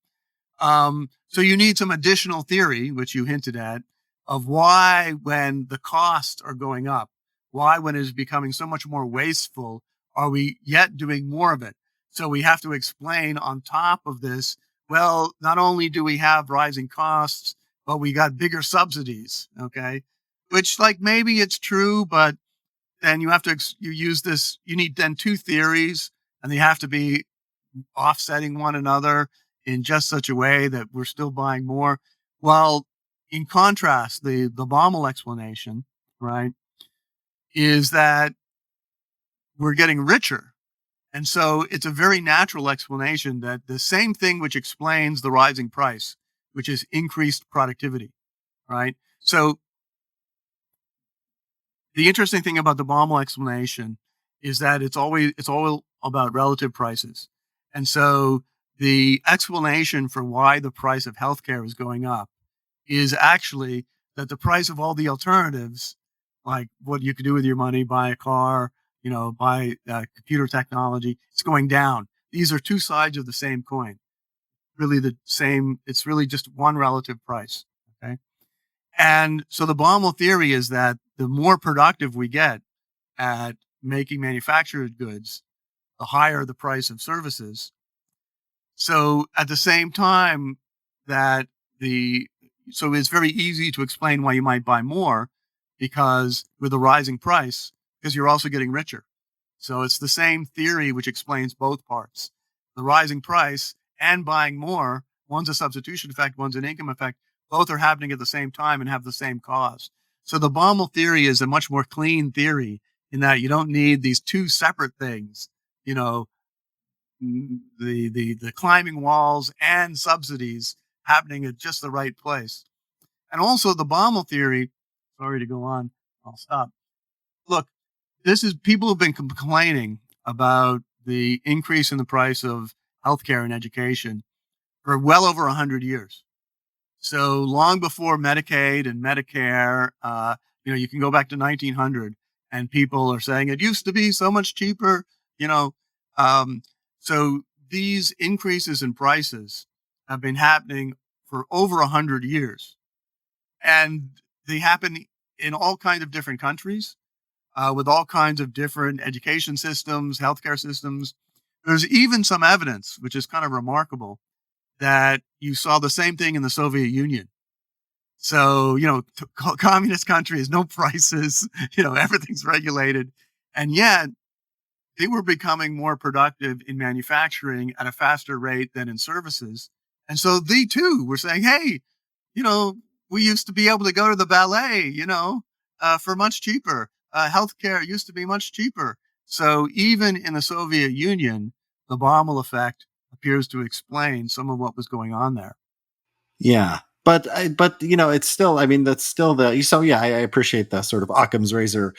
So you need some additional theory, which you hinted at, of why, when the costs are going up, why, when it is becoming so much more wasteful, are we yet doing more of it? So we have to explain on top of this, well, not only do we have rising costs, but we got bigger subsidies. Okay. Which, like, maybe it's true, but then you have to, you use this, you need then two theories and they have to be offsetting one another in just such a way that we're still buying more. While in contrast, the Baumol explanation, right, is that we're getting richer. And so it's a very natural explanation that the same thing which explains the rising price, which is increased productivity, right? So the interesting thing about the Baumol explanation is that it's all about relative prices. And so the explanation for why the price of healthcare is going up is actually that the price of all the alternatives, like what you could do with your money, buy a car, buy computer technology, it's going down. These are two sides of the same coin. Really, the same. It's really just one relative price. Okay, and so the Baumol theory is that the more productive we get at making manufactured goods, the higher the price of services. So at the same time that the so it's very easy to explain why you might buy more because with a rising price, because you're also getting richer. So it's the same theory which explains both parts. The rising price and buying more, one's a substitution effect, one's an income effect. Both are happening at the same time and have the same cause. So the Baumol theory is a much more clean theory in that you don't need these two separate things, you know, the climbing walls and subsidies happening at just the right place. And also the Baumol theory, sorry to go on, I'll stop. Look, this is people have been complaining about the increase in the price of healthcare and education for well over 100 years. So long before Medicaid and Medicare, you can go back to 1900 and people are saying it used to be so much cheaper, you know. Um, so these increases in prices have been happening for over 100 years. And they happen in all kinds of different countries with all kinds of different education systems, healthcare systems. There's even some evidence, which is kind of remarkable, that you saw the same thing in the Soviet Union. So, communist countries, no prices, everything's regulated. And yet they were becoming more productive in manufacturing at a faster rate than in services. And so they too were saying, hey, you know, we used to be able to go to the ballet, for much cheaper. Healthcare used to be much cheaper. So even in the Soviet Union, the Baumol effect appears to explain some of what was going on there. Yeah. But it's still. I mean, that's still the. So yeah, I appreciate the sort of Occam's razor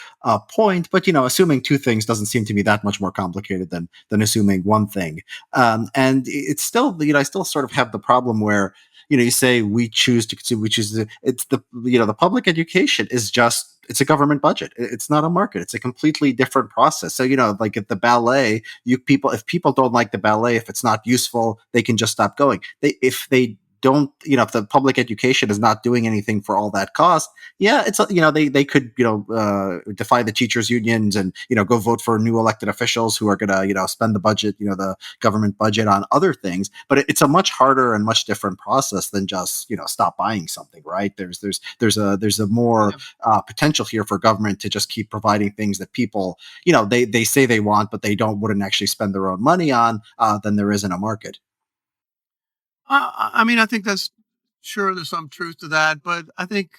point. But assuming two things doesn't seem to be that much more complicated than assuming one thing. And it's still, I still sort of have the problem where you say we choose to consume, we choose to. It's the public education is just. It's a government budget. It's not a market. It's a completely different process. So like at the ballet, if people don't like the ballet, if it's not useful, they can just stop going. If they don't, if the public education is not doing anything for all that cost, yeah, it's they could defy the teachers unions and go vote for new elected officials who are gonna spend the budget, the government budget on other things. But it's a much harder and much different process than just stop buying something, right? There's a more potential here for government to just keep providing things that people they say they want, but they wouldn't actually spend their own money on, than there is in a market. I mean, I think that's sure there's some truth to that, but I think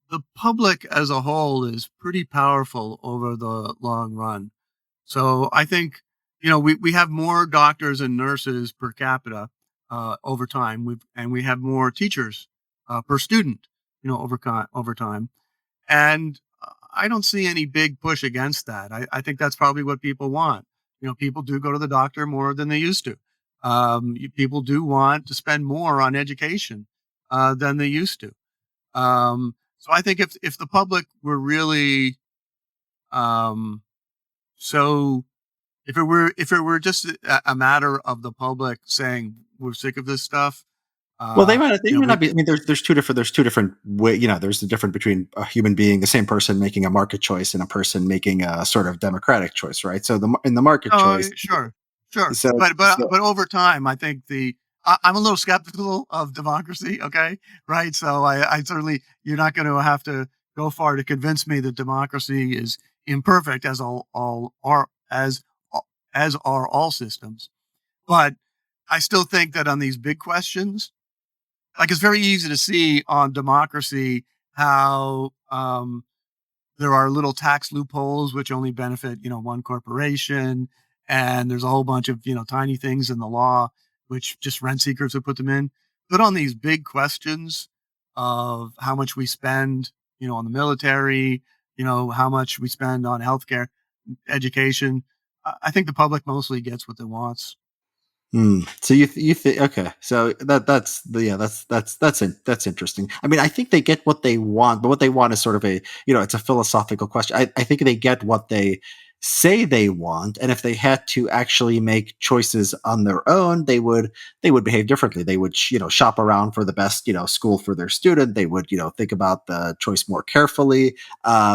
the public as a whole is pretty powerful over the long run. So I think, we have more doctors and nurses per capita over time. We have more teachers per student, over time. And I don't see any big push against that. I think that's probably what people want. People do go to the doctor more than they used to. People do want to spend more on education than they used to. So I think if the public were really um, so if it were just a matter of the public saying we're sick of this stuff, Well, they might we not be. I mean, there's two different way. There's the difference between a human being, the same person making a market choice, and a person making a sort of democratic choice, right? So in the market oh, choice, sure, sure, so, so but over time, I think I'm a little skeptical of democracy. Okay, right? So I certainly you're not going to have to go far to convince me that democracy is imperfect as all are as are all systems. But I still think that on these big questions, like it's very easy to see on democracy how there are little tax loopholes which only benefit, one corporation, and there's a whole bunch of, tiny things in the law which just rent seekers would put them in. But on these big questions of how much we spend, on the military, how much we spend on healthcare, education, I think the public mostly gets what it wants. Hmm. So you think okay? So that's the yeah that's interesting. I mean, I think they get what they want, but what they want is sort of a it's a philosophical question. I think they get what they say they want, and if they had to actually make choices on their own, they would behave differently. They would shop around for the best school for their student. They would think about the choice more carefully.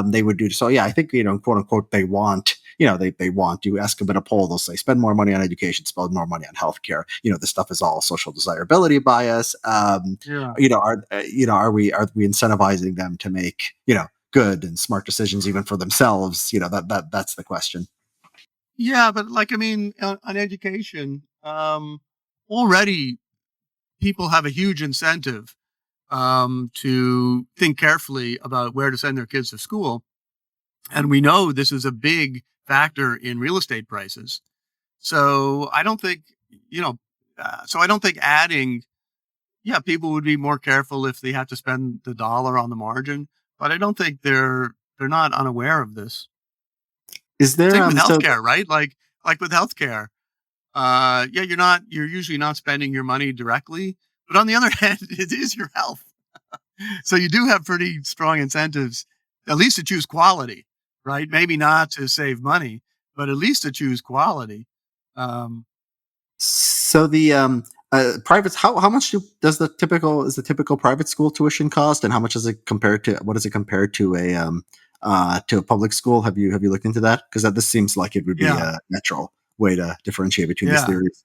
They would do so. Yeah, I think quote unquote they want they want you ask them in a poll, they'll say spend more money on education, spend more money on healthcare. This stuff is all social desirability bias. Yeah. Are we incentivizing them to make good and smart decisions even for themselves? That's the question. Yeah, but like I mean, on education, already people have a huge incentive to think carefully about where to send their kids to school, and we know this is a big factor in real estate prices. So I don't think you know. So I don't think adding. Yeah, people would be more careful if they have to spend the dollar on the margin, but I don't think they're not unaware of this. Is there Same with so healthcare, right? Like with healthcare, yeah, you're usually not spending your money directly, but on the other hand, it is your health. So you do have pretty strong incentives, at least to choose quality, right? Maybe not to save money, but at least to choose quality. Um, So the privates, how much does the typical private school tuition cost, and how much is it compared to what is it compared to a public school? Have you looked into that? Because this seems like it would be yeah, a natural way to differentiate between these yeah. theories.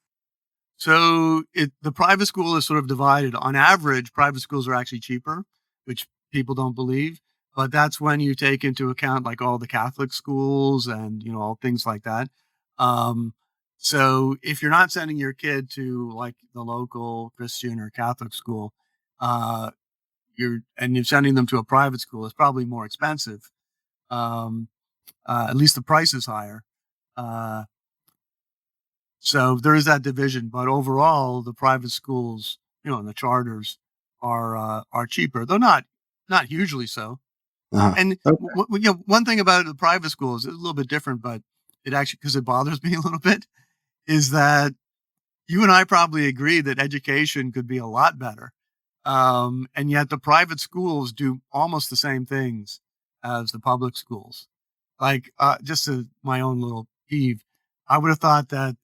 So the private school is sort of divided. On average, private schools are actually cheaper, which people don't believe. But that's when you take into account like all the Catholic schools and all things like that. Um, so if you're not sending your kid to like the local Christian or Catholic school, uh, you're sending them to a private school, it's probably more expensive. Um, at least the price is higher. Uh, so there is that division, but overall, the private schools, and the charters are cheaper, though not hugely so. Uh-huh. And Okay. one thing about the private schools is a little bit different, but it actually because it bothers me a little bit is that you and I probably agree that education could be a lot better, and yet the private schools do almost the same things as the public schools. Like just my own little peeve, I would have thought that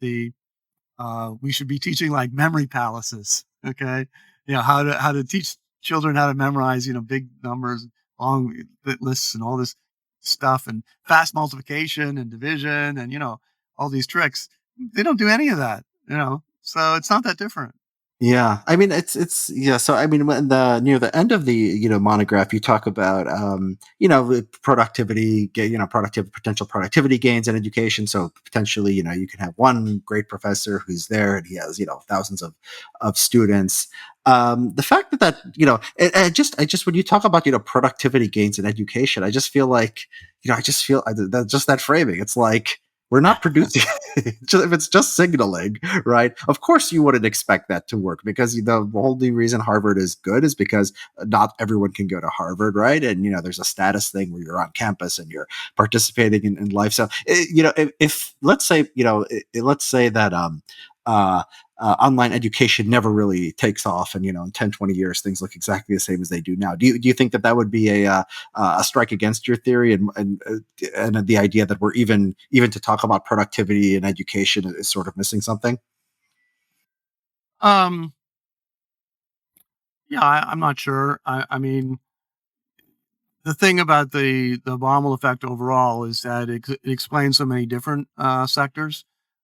we should be teaching like memory palaces. Okay, how to teach children how to memorize big numbers, long lists, and all this stuff, and fast multiplication and division, and all these tricks. They don't do any of that. So it's not that different. Yeah, I mean it's yeah. So I mean, when the near the end of the monograph, you talk about with productivity, productive potential productivity gains in education. So potentially, you can have one great professor who's there and he has thousands of students. The fact that I just when you talk about productivity gains in education, I just feel like I just feel that just that framing. It's like we're not producing if it's just signaling, right? Of course, you wouldn't expect that to work because the only reason Harvard is good is because not everyone can go to Harvard, right? And there's a status thing where you're on campus and you're participating in life. So if let's say let's say that uh, online education never really takes off, and in 10, 20 years things look exactly the same as they do now. Do you think that would be a strike against your theory, and the idea that we're even to talk about productivity and education is sort of missing something? Um, yeah, I'm not sure. I mean, the thing about the Baumol effect overall is that it explains so many different sectors,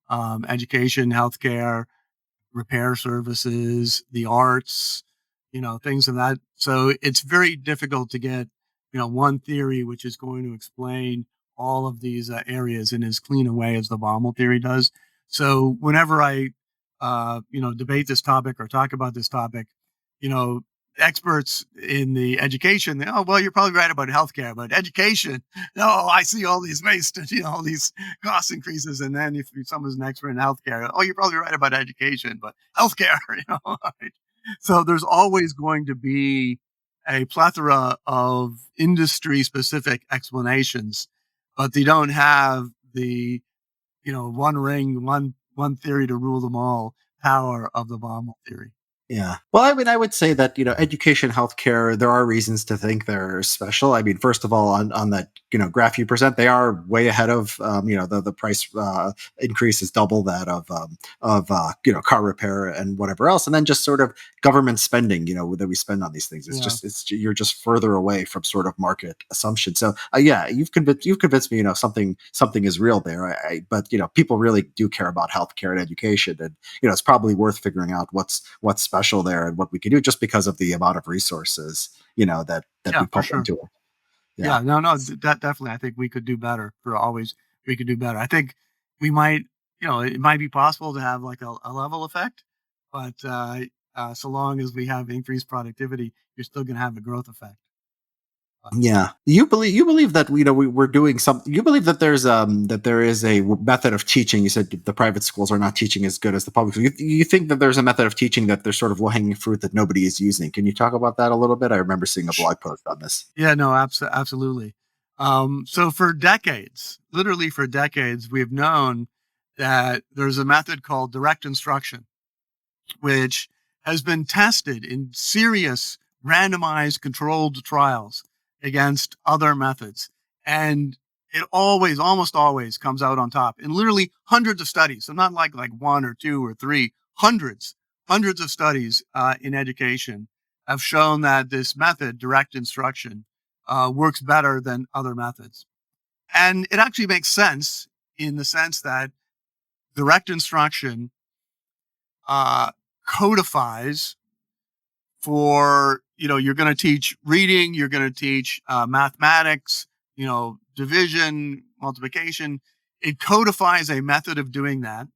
education, healthcare, repair services, the arts, things of that. So it's very difficult to get, one theory which is going to explain all of these areas in as clean a way as the Baumol theory does. So whenever I debate this topic or talk about this topic, you know, experts in the education, oh, well, you're probably right about healthcare, but education, no, I see all these wasted, all these cost increases. And then if someone's an expert in healthcare, oh, you're probably right about education, but healthcare, right? So there's always going to be a plethora of industry specific explanations, but they don't have the, one ring, one theory to rule them all power of the Baumol theory. Yeah. Well, I mean, I would say that, education, healthcare, there are reasons to think they're special. I mean, first of all, on that, graph you present, they are way ahead of, the price increase is double that car repair and whatever else. And then just sort of government spending, that we spend on these things. Yeah, You're just further away from sort of market assumption. So, yeah, you've convinced me, something is real there. But, people really do care about healthcare and education. And, it's probably worth figuring out what's special there and what we can do just because of the amount of resources, that yeah, we for pump sure. into it. Yeah. Yeah, no, that definitely. I think we could do better. We could do better. I think we might, it might be possible to have like a level effect, but so long as we have increased productivity, you're still going to have a growth effect. But, Yeah. You believe that we're doing something. You believe that there is a method of teaching. You said the private schools are not teaching as good as the public. You think that there's a method of teaching that there's sort of low hanging fruit that nobody is using. Can you talk about that a little bit? I remember seeing a blog post on this. yeah, no, absolutely. So for decades, literally for decades, we have known that there's a method called direct instruction, which has been tested in serious randomized controlled trials against other methods. And it almost always comes out on top in literally hundreds of studies. So not like one or two or three, hundreds of studies in education have shown that this method, direct instruction, works better than other methods. And it actually makes sense in the sense that direct instruction uh, codifies for, you're going to teach reading, you're going to teach mathematics, division, multiplication. It codifies a method of doing that.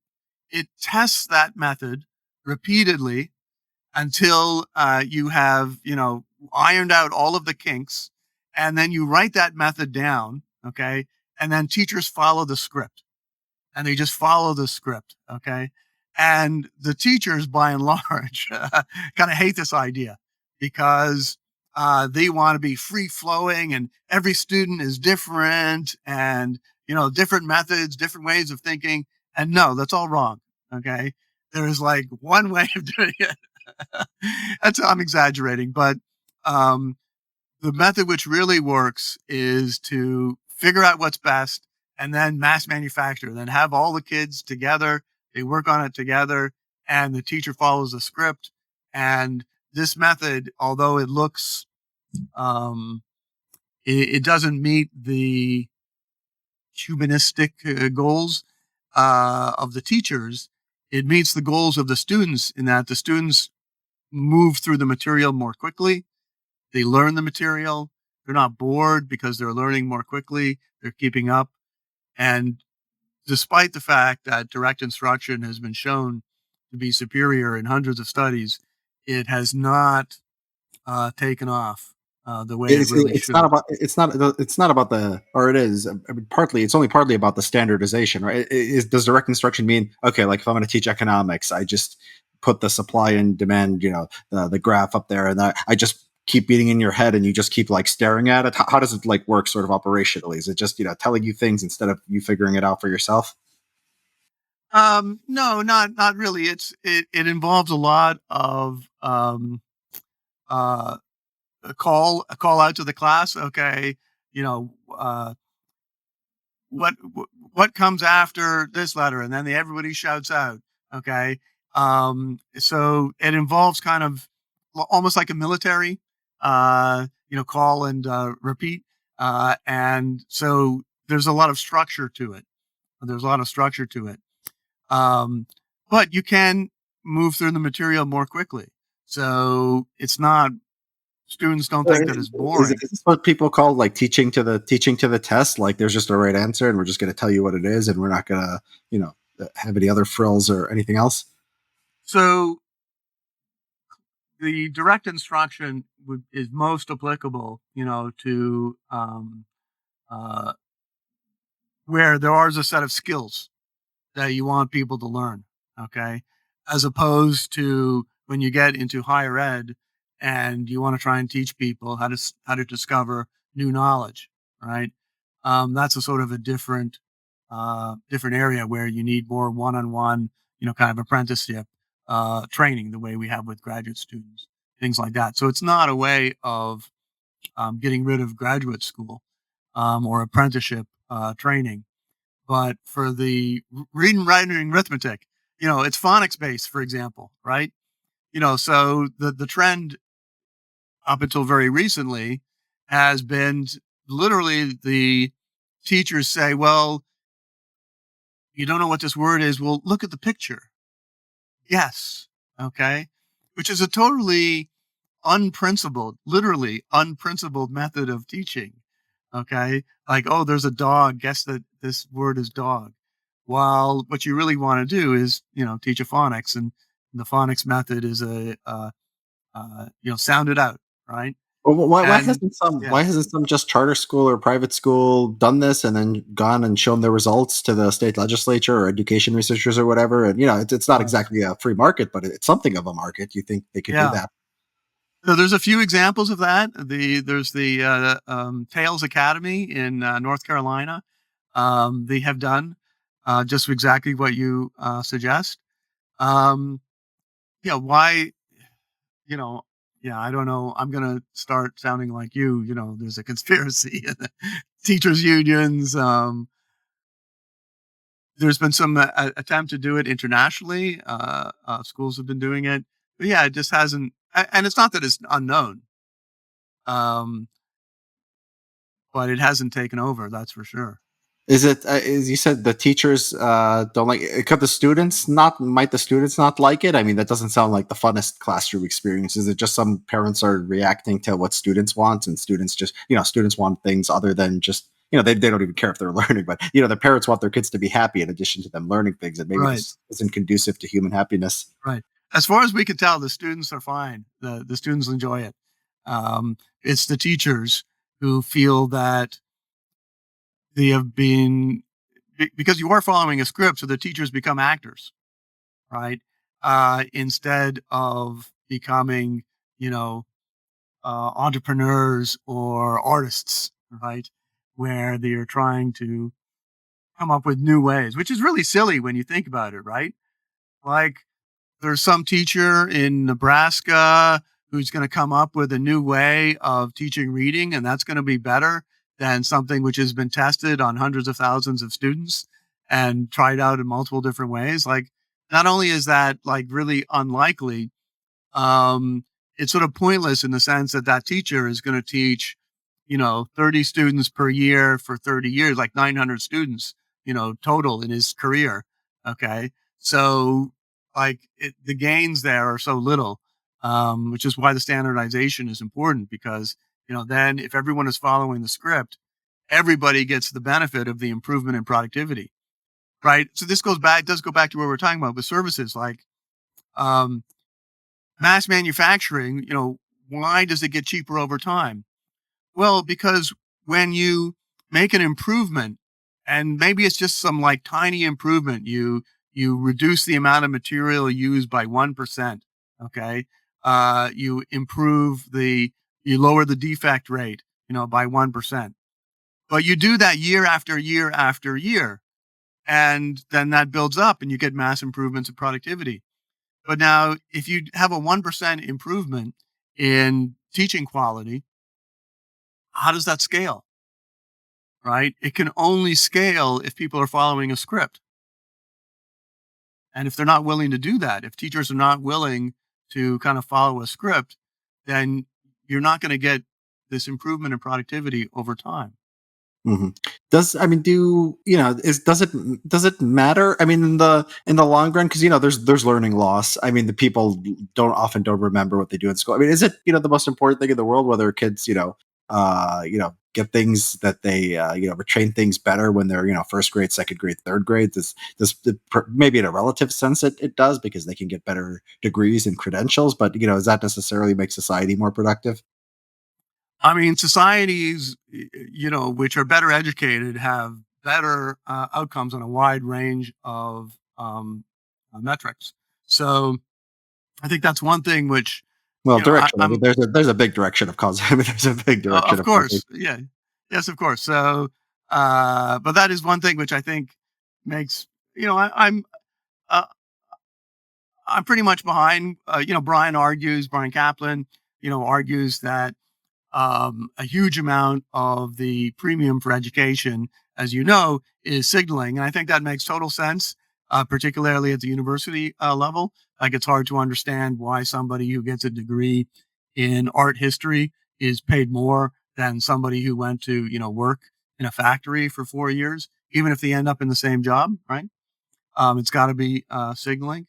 It tests that method repeatedly until you have, ironed out all of the kinks, and then you write that method down. Okay. And then teachers follow the script, and they just follow the script. Okay. And the teachers, by and large, kind of hate this idea because they want to be free flowing and every student is different and, different methods, different ways of thinking. And no, that's all wrong. Okay. There is like one way of doing it. I'm exaggerating, but um, the method which really works is to figure out what's best and then mass manufacture, then have all the kids together. They work on it together and the teacher follows the script. And this method, although it looks, um, it doesn't meet the humanistic goals of the teachers. It meets the goals of the students in that the students move through the material more quickly. They learn the material. They're not bored because they're learning more quickly. They're keeping up. And despite the fact that direct instruction has been shown to be superior in hundreds of studies, it has not taken off the way it really It's not should. about the, or it is. I mean, partly it's only partly about the standardization, right? Does direct instruction mean, okay, like if I'm going to teach economics, I just put the supply and demand, the graph up there, and I just keep beating in your head, and you just keep like staring at it? How does it like work sort of operationally? Is it just telling you things instead of you figuring it out for yourself? No, not really. It involves a lot of uh, a call out to the class. Okay, you know, what comes after this letter, and then everybody shouts out. Okay, so it involves kind of almost like a military, call and repeat, and so there's a lot of structure to it. There's a lot of structure to it, um, but you can move through the material more quickly. So it's not, students don't think that it's boring. Is this what people call like teaching to the test? Like there's just a right answer, and we're just going to tell you what it is, and we're not going to have any other frills or anything else. So the direct instruction is most applicable, to uh, where there is a set of skills that you want people to learn. Okay, as opposed to when you get into higher ed and you want to try and teach people how to discover new knowledge. Right, that's a sort of a different area where you need more one-on-one, kind of apprenticeship training, the way we have with graduate students, things like that. So it's not a way of getting rid of graduate school or apprenticeship training, but for the reading, writing, arithmetic, it's phonics based, for example, right? So the trend up until very recently has been literally the teachers say, well, you don't know what this word is. Well, look at the picture. Yes. Okay. Which is a totally unprincipled, literally unprincipled method of teaching. Okay. Like, oh, there's a dog. Guess that this word is dog. While what you really want to do is, teach a phonics, and the phonics method is sound it out. Right. Well, why And hasn't some yeah, why hasn't some just charter school or private school done this and then gone and shown their results to the state legislature or education researchers or whatever? And it's not right. exactly a free market, but it's something of a market. You think they could do Yeah. that? So there's a few examples of that. There's the Tails Academy in North Carolina. They have done just exactly what you suggest. Um, yeah, why? You know, yeah, I don't know. I'm gonna start sounding like you. There's a conspiracy in the teachers unions. There's been some attempt to do it internationally. Schools have been doing it, but yeah, it just hasn't. And it's not that it's unknown. Um, but it hasn't taken over, that's for sure. Is it is you said the teachers don't like it? Could the students not? Might the students not like it? I mean, that doesn't sound like the funnest classroom experience. Is it just some parents are reacting to what students want, and students just students want things other than just they don't even care if they're learning, but the parents want their kids to be happy in addition to them learning things, and maybe Right, this isn't conducive to human happiness. right. As far as we can tell, the students are fine. The students enjoy it. It's the teachers who feel that they have been because you are following a script, so the teachers become actors, right? Instead of becoming, you know, entrepreneurs or artists, right? Where they are trying to come up with new ways, which is really silly when you think about it, right? Like, there's some teacher in Nebraska who's going to come up with a new way of teaching reading, and that's going to be better than something which has been tested on hundreds of thousands of students and tried out in multiple different ways. Like, not only is that like really unlikely, um, it's sort of pointless in the sense that that teacher is going to teach, 30 students per year for 30 years, like 900 students, total in his career. Okay. So, like, the gains there are so little, which is why the standardization is important because, then if everyone is following the script, everybody gets the benefit of the improvement in productivity. Right. So this does go back to what we're talking about with services. Like, um, mass manufacturing, why does it get cheaper over time? Well, because when you make an improvement, and maybe it's just some like tiny improvement, you reduce the amount of material used by 1%. Okay. You improve you lower the defect rate, by 1%. But you do that year after year after year. And then that builds up and you get mass improvements in productivity. But now, if you have a 1% improvement in teaching quality, how does that scale? Right? It can only scale if people are following a script. And if they're not willing to do that, if teachers are not willing to kind of follow a script, then you're not going to get this improvement in productivity over time. hmm Does I mean do is does it matter? I mean in the long run, because there's learning loss. I mean the people don't remember what they do in school. I mean is it the most important thing in the world whether kids get things that they retain things better when they're first grade, second grade, third grade. Maybe in a relative sense it does, because they can get better degrees and credentials, but does that necessarily make society more productive? I mean, societies, which are better educated, have better outcomes on a wide range of metrics. So I think that's one thing which, Well, I, direction. I mean, I'm, there's a big direction of cause. I mean, there's a big direction of of causation. course, yeah, yes, of course. So, but that is one thing which I think makes, you know, I, I'm, uh, I'm pretty much behind. Brian Kaplan, argues that a huge amount of the premium for education, as you know, is signaling. And I think that makes total sense, particularly at the university level. Like it's hard to understand why somebody who gets a degree in art history is paid more than somebody who went to, work in a factory for 4 years, even if they end up in the same job, right? It's got to be signaling.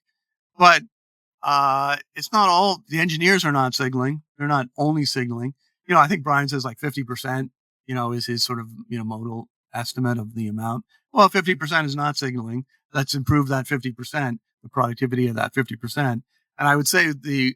But it's not all the engineers are not signaling. They're not only signaling. I think Brian says like 50%, is his sort of, modal estimate of the amount. Well, 50% is not signaling. Let's improve that 50%, the productivity of that 50%. And I would say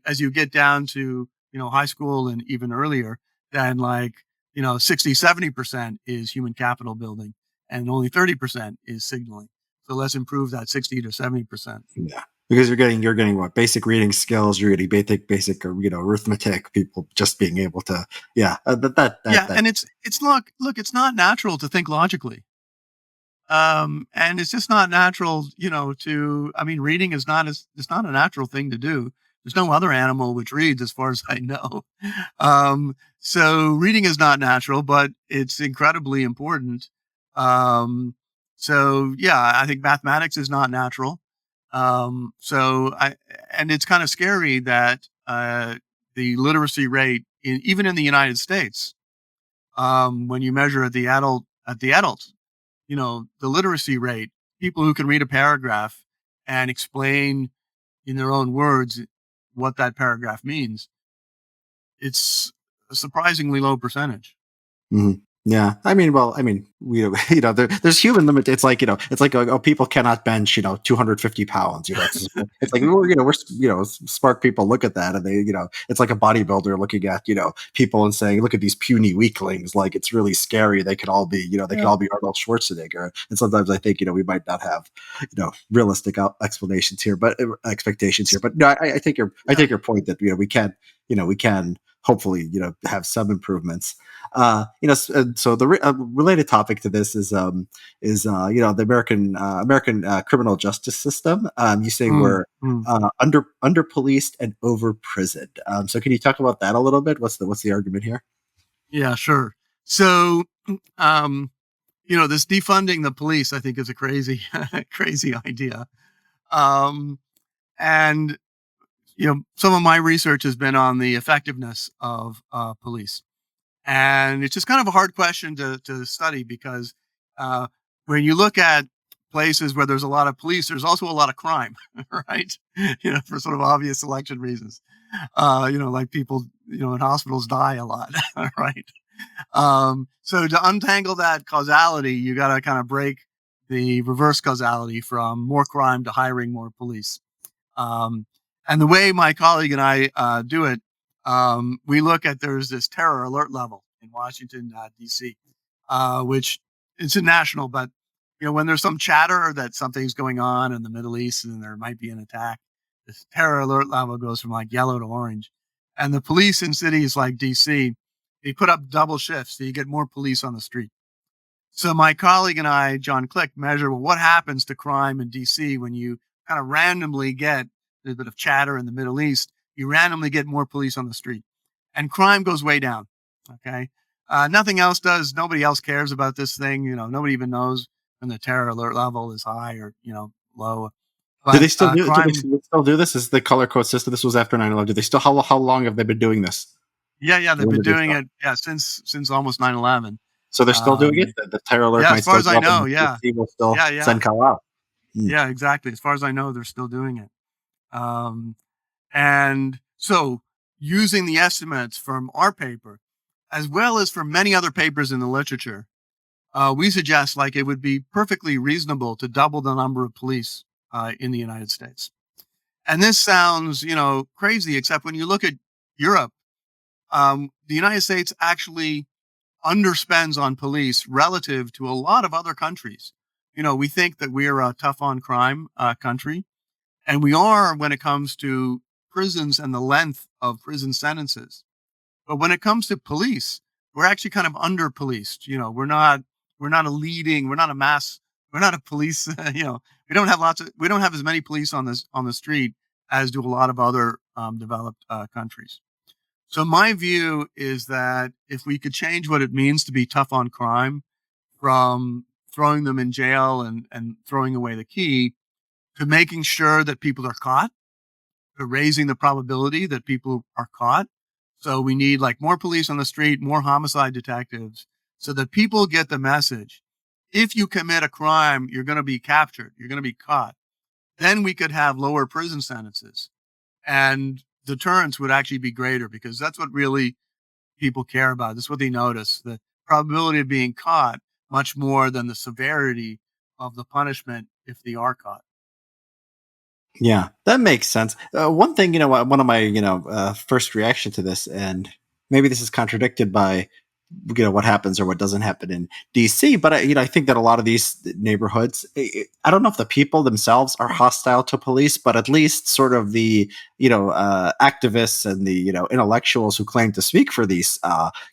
as you get down to, high school and even earlier, then like, 60, 70% is human capital building and only 30% is signaling. So let's improve that 60 to 70%. Yeah, because you're getting what, basic reading skills. You're getting basic arithmetic. People just being able to, yeah, Yeah, that and it's look, it's not natural to think logically. And it's just not natural, I mean, reading is not as it's not a natural thing to do. There's no other animal which reads as far as I know. So reading is not natural, but it's incredibly important. So yeah, I think mathematics is not natural. And it's kind of scary that the literacy rate even in the United States, when you measure at the adults, the literacy rate, people who can read a paragraph and explain in their own words what that paragraph means, it's a surprisingly low percentage. Mhm. Yeah, I mean, well, I mean, there's human limit. It's like, it's like, oh, people cannot bench, 250 pounds. It's like smart people look at that, and they, it's like a bodybuilder looking at, people and saying, look at these puny weaklings. Like it's really scary. They could Yeah. all be Arnold Schwarzenegger. And sometimes I think, we might not have, realistic explanations here, but expectations here. But no, I Yeah. take your point that, we can hopefully, have some improvements. So the related topic to this is the American criminal justice system. You say Mm, we're mm. under policed and over prisoned. So can you talk about that a little bit? What's the argument here? Yeah, sure. So, um, this defunding the police, I think, is a crazy, crazy idea. Um, and some of my research has been on the effectiveness of police. And it's just kind of a hard question to study because uh, when you look at places where there's a lot of police, there's also a lot of crime, right? For sort of obvious selection reasons. Like people, in hospitals die a lot, right? So to untangle that causality, you got to kind of break the reverse causality from more crime to hiring more police. Um, and the way my colleague and I do it, we look at there's this terror alert level in Washington, D.C., which it's a national, but when there's some chatter that something's going on in the Middle East and there might be an attack, this terror alert level goes from like yellow to orange. And the police in cities like D.C., they put up double shifts, so you get more police on the street. So my colleague and I, John Click, measure, well, what happens to crime in DC when you kind of randomly get a bit of chatter in the Middle East, you randomly get more police on the street, and crime goes way down. Okay, nothing else does. Nobody else cares about this thing. Nobody even knows when the terror alert level is high or low. Do they But still do? Do they crime, still do this? Is the color code system? This was after 9/11. Do they still? How long have they been doing this? yeah, yeah, they've When been did they doing stop? it, yeah, since almost 9/11. So they're still doing it. Um, The terror alert yeah, as might far still as go I up, and know, the yeah, PC will still yeah, yeah. send call out. Hmm. Yeah, exactly. As far as I know, they're still doing it. Um, and so using the estimates from our paper, as well as for many other papers in the literature, we suggest like it would be perfectly reasonable to double the number of police in the United States. And this sounds, crazy, except when you look at Europe, the United States actually underspends on police relative to a lot of other countries. We think that we're a tough on crime country, and we are when it comes to prisons and the length of prison sentences. But when it comes to police, we're actually kind of under policed. We're not a leading, we're not a mass, we're not a police, we don't have as many police on the street as do a lot of other developed countries. So my view is that if we could change what it means to be tough on crime from throwing them in jail and throwing away the key to making sure that people are caught, to raising the probability that people are caught. So we need like more police on the street, more homicide detectives, so that people get the message. If you commit a crime, you're going to be captured, you're going to be caught. Then we could have lower prison sentences and deterrence would actually be greater because that's what really people care about. That's what they notice, the probability of being caught much more than the severity of the punishment if they are caught. Yeah, that makes sense. One thing, one of my, first reaction to this, and maybe this is contradicted by, what happens or what doesn't happen in DC. But I think that a lot of these neighborhoods, I don't know if the people themselves are hostile to police, but at least sort of the activists and the intellectuals who claim to speak for these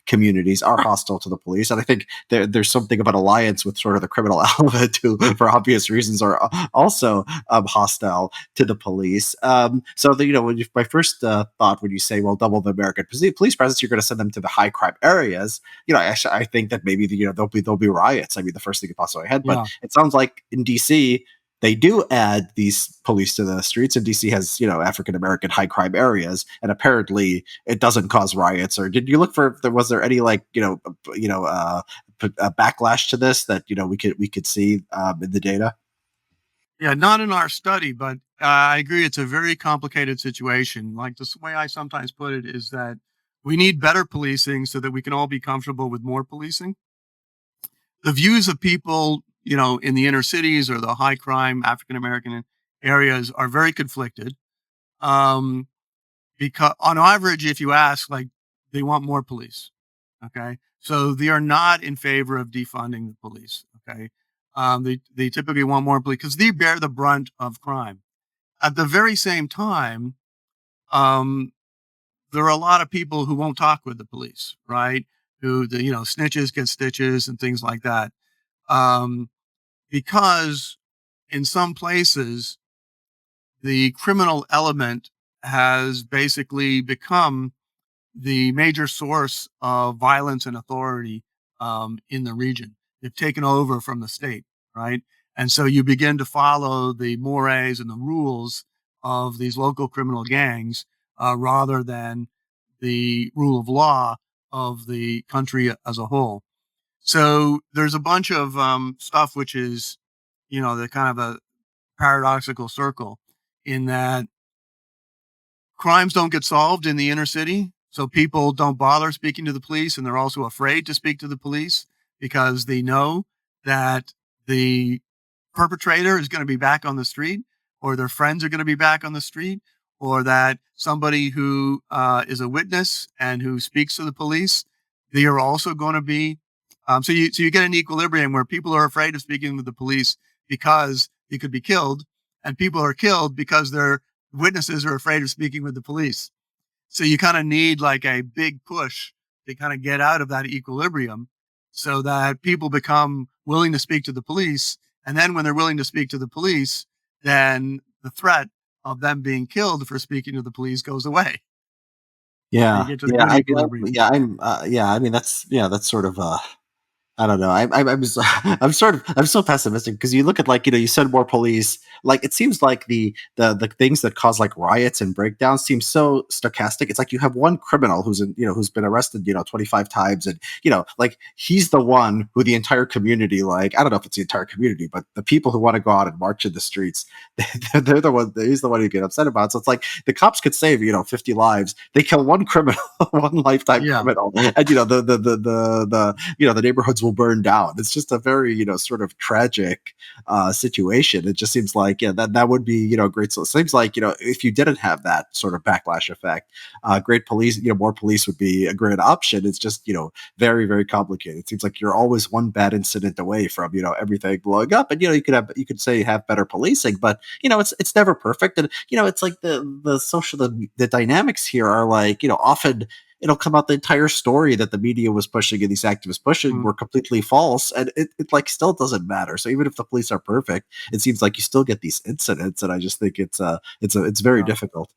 communities are hostile to the police. And I think there's something about alliance with sort of the criminal element who, for obvious reasons, are also hostile to the police. So my first thought when you say, well, double the American police presence, you're going to send them to the high crime areas. I think that maybe there'll be riots. I mean, the first thing that pops in my head, but Yeah. it sounds like in DC they do add these police to the streets, and DC has African American high crime areas, and apparently it doesn't cause riots. Or did you look for? Was there any like backlash to this that we could see in the data? Yeah, not in our study, but I agree. It's a very complicated situation. Like the way I sometimes put it is that we need better policing so that we can all be comfortable with more policing. The views of people, in the inner cities or the high crime African American areas are very conflicted. Um, because on average, if you ask, like they want more police. Okay, so they are not in favor of defunding the police. Okay, they typically want more police because they bear the brunt of crime. At the very same time, um, there are a lot of people who won't talk with the police, right? Who the snitches get stitches and things like that. Um, because in some places the criminal element has basically become the major source of violence and authority in the region. They've taken over from the state, right? And so you begin to follow the mores and the rules of these local criminal gangs rather than the rule of law of the country as a whole. So there's a bunch of stuff which is, the kind of a paradoxical circle in that crimes don't get solved in the inner city. So people don't bother speaking to the police, and they're also afraid to speak to the police because they know that the perpetrator is going to be back on the street, or their friends are going to be back on the street, or that somebody who is a witness and who speaks to the police, they are also going to be. So you get an equilibrium where people are afraid of speaking with the police because they could be killed, and people are killed because their witnesses are afraid of speaking with the police. So you kind of need like a big push to kind of get out of that equilibrium so that people become willing to speak to the police. And then when they're willing to speak to the police, then the threat of them being killed for speaking to the police goes away. So you Yeah, get to the yeah, good equilibrium. yeah. I'm, yeah. I mean, that's sort of I don't know. I'm so pessimistic because you look at like you send more police. Like it seems like the things that cause like riots and breakdowns seem so stochastic. It's like you have one criminal who's been arrested 25 times, and like he's the one who the entire community, like I don't know if it's the entire community, but the people who want to go out and march in the streets, they're the one. He's the one who get upset about. So it's like the cops could save 50 lives. They kill one criminal, one lifetime Yeah. criminal, and the neighborhoods will burn down. It's just a very sort of tragic situation. It just seems like that would be great. So it seems like if you didn't have that sort of backlash effect, great police, more police would be a great option. It's just very very complicated. It seems like you're always one bad incident away from everything blowing up, and you could say have better policing, but it's never perfect, and it's like the social the dynamics here are like often it'll come out the entire story that the media was pushing and these activists pushing Mm. were completely false, and it like still doesn't matter. So even if the police are perfect, it seems like you still get these incidents, and I just think it's very Yeah. difficult.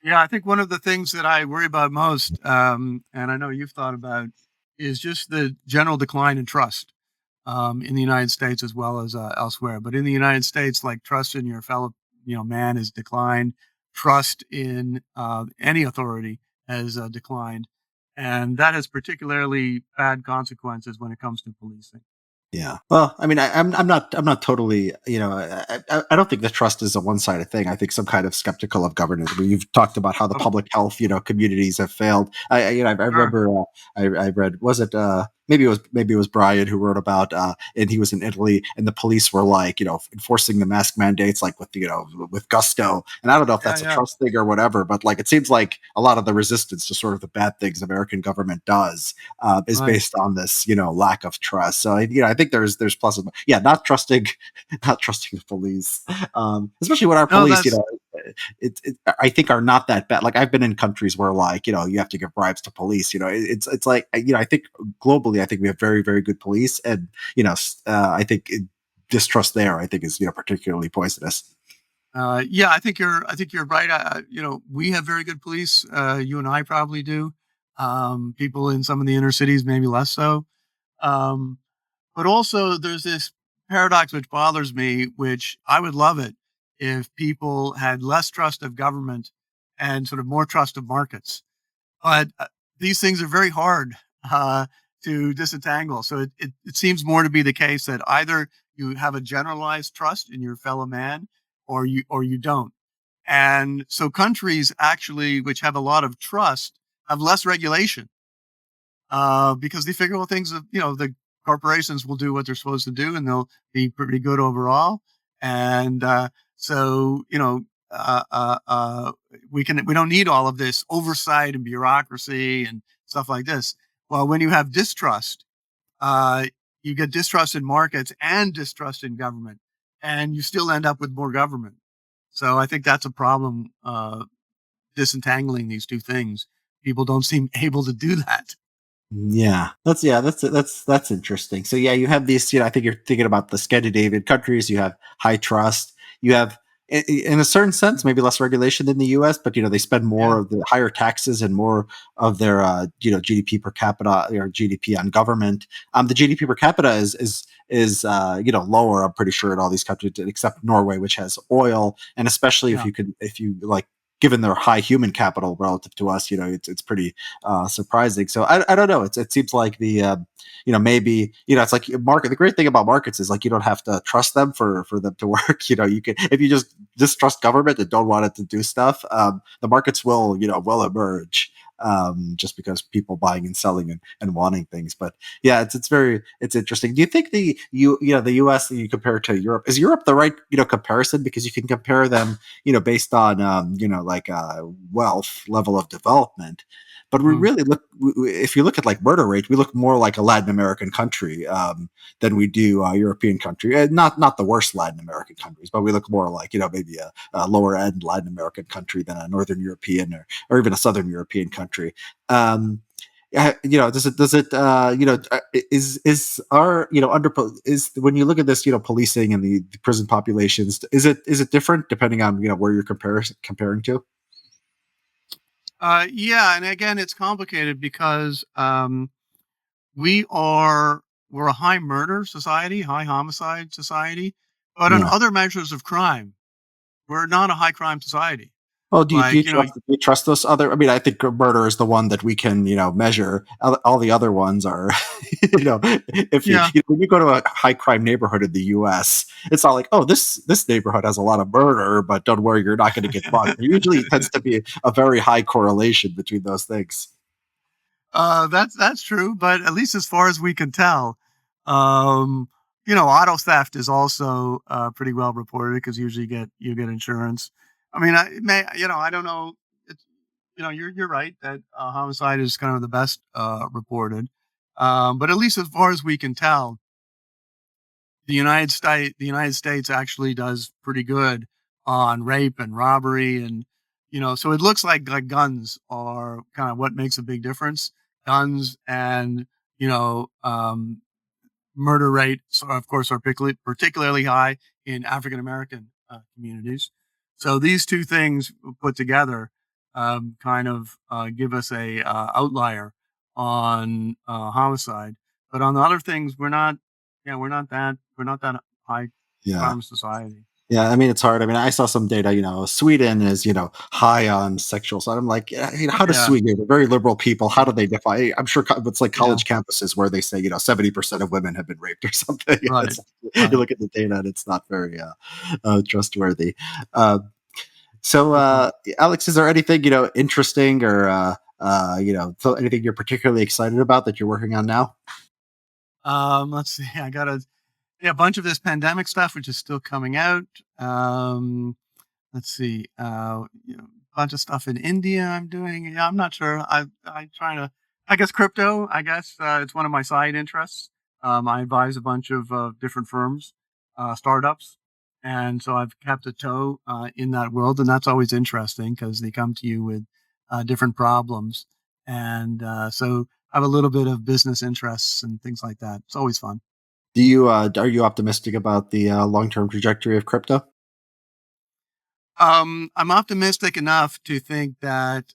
Yeah, I think one of the things that I worry about most, and I know you've thought about, is just the general decline in trust in the United States as well as elsewhere. But in the United States, like trust in your fellow, man has declined. Trust in any authority has declined, and that has particularly bad consequences when it comes to policing. Yeah. Well, I mean, I'm not totally, I don't think the trust is a one sided thing. I think some kind of skeptical of governance. I mean, you've talked about how the Oh, public health, communities have failed. I sure. remember, I read, was it, maybe it was Brian who wrote about, and he was in Italy, and the police were like, enforcing the mask mandates, like with, with gusto. And I don't know if Yeah, that's a yeah. trust thing or whatever, but like, it seems like a lot of the resistance to sort of the bad things American government does is Right. based on this, lack of trust. So I think there's pluses. Yeah, not trusting, not trusting the police, especially when our No, police, that's I think are not that bad. Like I've been in countries where like you have to give bribes to police. It's like I think globally, I think we have very very good police, and I think distrust there, I think is particularly poisonous. yeah, I think you're right. We have very good police. You and I probably do. People in some of the inner cities, maybe less so. Um, but also, there's this paradox which bothers me, which I would love it if people had less trust of government and sort of more trust of markets. But these things are very hard uh, to disentangle. So it seems more to be the case that either you have a generalized trust in your fellow man, or you don't. And so countries actually, which have a lot of trust, have less regulation because they figure, well, things, the corporations will do what they're supposed to do, and they'll be pretty good overall. And so, we don't need all of this oversight and bureaucracy and stuff like this. Well, when you have distrust, uh, you get distrust in markets and distrust in government, and you still end up with more government. So I think that's a problem. Disentangling these two things, people don't seem able to do that. That's interesting. So yeah, you have these. I think you're thinking about the Scandinavian countries. You have high trust. You have, in a certain sense, maybe less regulation than the U.S., but they spend more Yeah, of the higher taxes and more of their GDP per capita or GDP on government. The GDP per capita is lower. I'm pretty sure in all these countries except Norway, which has oil, and especially yeah. if you like. Given their high human capital relative to us, it's pretty surprising. So I don't know. It seems like the maybe it's like market. The great thing about markets is like you don't have to trust them for them to work. You can if you just distrust government and don't want it to do stuff. The markets will emerge. Just because people buying and selling and wanting things, but yeah, it's interesting. Do you think the U.S. you compare it to Europe, is Europe the right comparison, because you can compare them based on like wealth level of development. But we Mm. really look, if you look at like murder rate, we look more like a Latin American country than we do a European country. Not the worst Latin American countries, but we look more like maybe a lower end Latin American country than a Northern European or even a Southern European country. Um, does it is our under is when you look at this policing and the prison populations, is it different depending on where you're comparing to? Yeah, and again, it's complicated because we are. we're a high murder society, high homicide society, but on Yeah. other measures of crime, we're not a high crime society. Well, do you Like, trust those other? I mean, I think murder is the one that we can measure. All the other ones are iffy. yeah, When you go to a high crime neighborhood in the U.S., it's not like, oh, this neighborhood has a lot of murder, but don't worry, you're not going to get bugged. There usually tends to be a very high correlation between those things. that's true. But at least as far as we can tell, um, auto theft is also pretty well reported because usually you get insurance. I mean, I don't know. It's, you're right that homicide is kind of the best reported, but at least as far as we can tell, the United States actually does pretty good on rape and robbery, and so it looks like guns are kind of what makes a big difference. Guns and you know murder rates, of course, are particularly high in African American communities. So these two things put together kind of give us a outlier on homicide. But on the other things, we're not. Yeah, we're not that high Yeah. crime society. Yeah, I mean it's hard. I mean, I saw some data. Sweden is high on sexual. So I'm like, yeah, how does Yeah, Sweden? They're very liberal people. How do yeah, they define? I'm sure it's like yeah. college campuses where they say 70% of women have been raped or something. Right, It's, you right. look at the data and it's not very trustworthy. Uh, so, Mhm. Alex, is there anything interesting or so anything you're particularly excited about that you're working on now? Let's see. I got a bunch of this pandemic stuff, which is still coming out. Let's see, bunch of stuff in India I'm doing. Yeah, I'm not sure. I trying to. I guess crypto. I guess it's one of my side interests. I advise a bunch of different firms, startups, and so I've kept a toe in that world, and that's always interesting because they come to you with different problems, and so I have a little bit of business interests and things like that. It's always fun. Are you optimistic about the long term trajectory of crypto? I'm optimistic enough to think that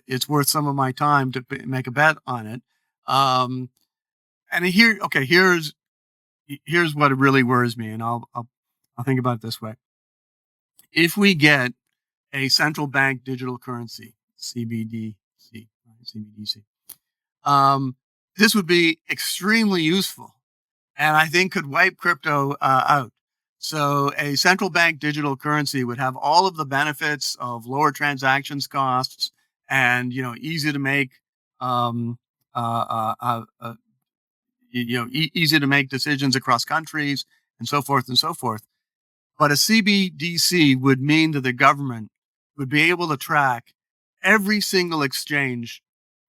it's worth some of my time to make a bet on it. Um, and okay, here's what really worries me, and I'll think about it this way: if we get a central bank digital currency (CBDC), right, CBDC, um, this would be extremely useful and I think could wipe crypto out. So a central bank digital currency would have all of the benefits of lower transactions costs and easy to make um, easy to make decisions across countries and so forth and so forth. But a CBDC would mean that the government would be able to track every single exchange,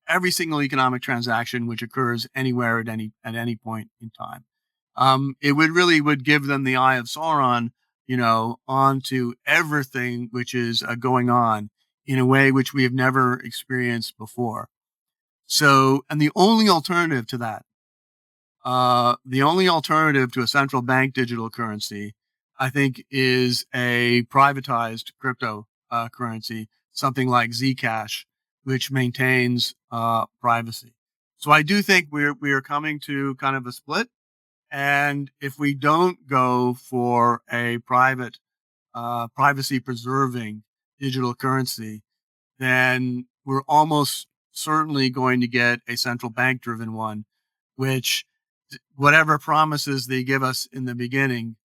every single economic transaction which occurs anywhere at any point in time. It would give them the eye of Sauron, onto everything which is going on in a way which we have never experienced before. So, and the only alternative to a central bank digital currency, I think, is a privatized crypto currency, something like Zcash, which maintains privacy. So I do think we are coming to kind of a split, and if we don't go for a privacy preserving digital currency, then we're almost certainly going to get a central bank driven one, which whatever promises they give us in the beginning,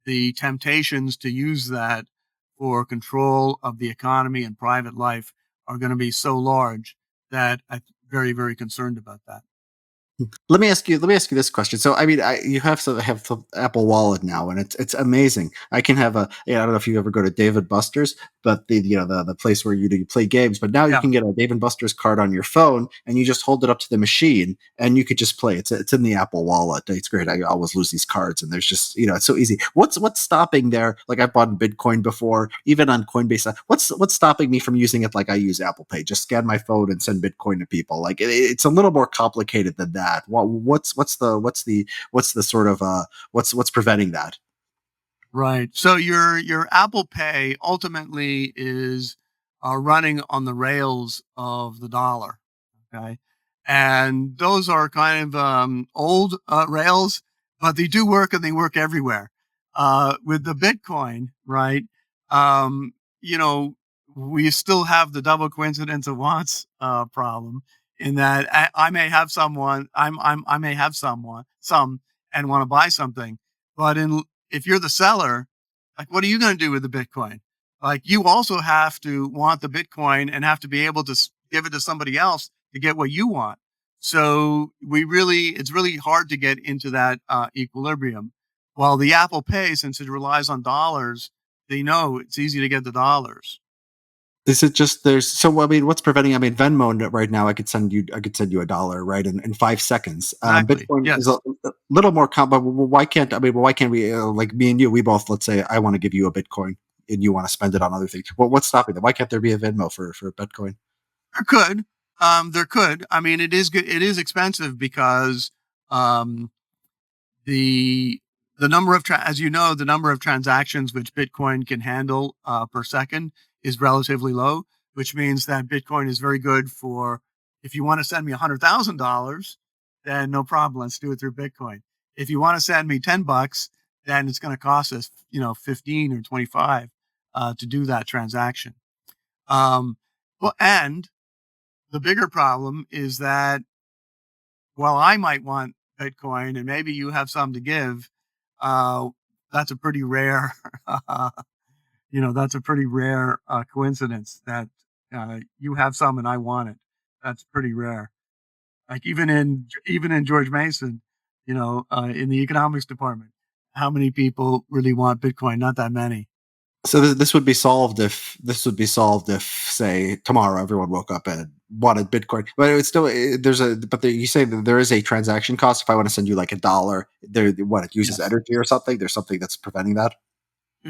the temptations to use that for control of the economy and private life are going to be so large that I'm very, very concerned about that. Let me ask you this question. So, I mean, you have some Apple Wallet now, and it's amazing. I can have I don't know if you ever go to David Buster's, but the place where you play games. But now you Yeah, can get a David Buster's card on your phone, and you just hold it up to the machine, and you could just play. It's in the Apple Wallet. It's great. I always lose these cards, and there's just it's so easy. What's stopping there? Like I've bought Bitcoin before, even on Coinbase. What's stopping me from using it like I use Apple Pay? Just scan my phone and send Bitcoin to people. Like it's a little more complicated than that. What's the sort of what's preventing that? right. So your Apple Pay ultimately is running on the rails of the dollar. Okay. and those are kind of old rails, but they do work and they work everywhere. With the Bitcoin, right? Um, you know, we still have the double coincidence of wants problem in that I may have I may have some and want to buy something, but if you're the seller, like what are you going to do with the Bitcoin? Like you also have to want the Bitcoin and have to be able to give it to somebody else to get what you want. So it's really hard to get into that equilibrium. While the Apple Pay, since it relies on dollars, they know it's easy to get the dollars. Is it just there's so I mean, what's preventing? I mean, right now, I could send you $1 right in 5 seconds. Exactly. Bitcoin is Yes. a little more but why can't I mean? Why can't we like me and you? We both let's say I want to give you a Bitcoin and you want to spend it on other things. What's stopping that? Why can't there be a Venmo for Bitcoin? There could. There could. I mean, it is good. It is expensive because um, the the number of as you know, the number of transactions which Bitcoin can handle per second is relatively low, which means that Bitcoin is very good for if you want to send me $100,000, then no problem, let's do it through Bitcoin. If you want to send me $10, then it's going to cost us 15 or 25 to do that transaction. Um, well, and the bigger problem is that while I might want Bitcoin and maybe you have some to give, uh, that's a pretty rare, that's a pretty rare coincidence that you have some and I want it. That's pretty rare. Like even in George Mason, in the economics department, how many people really want Bitcoin? Not that many. So this would be solved if say tomorrow everyone woke up and wanted Bitcoin, but it's still you say that there is a transaction cost if I want to send you like $1. There, what it uses Yes. energy or something. There's something that's preventing that.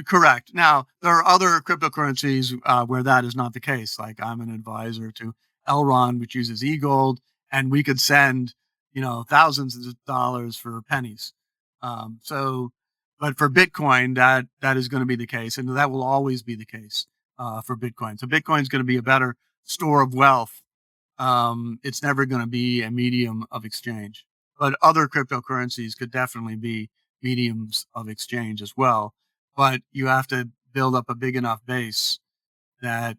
Correct. Now, there are other cryptocurrencies where that is not the case. Like I'm an advisor to Elron, which uses e-gold, and we could send, thousands of dollars for pennies. So, but for Bitcoin, that is going to be the case, and that will always be the case for Bitcoin. So, Bitcoin is going to be a better store of wealth. It's never going to be a medium of exchange, but other cryptocurrencies could definitely be mediums of exchange as well. But you have to build up a big enough base that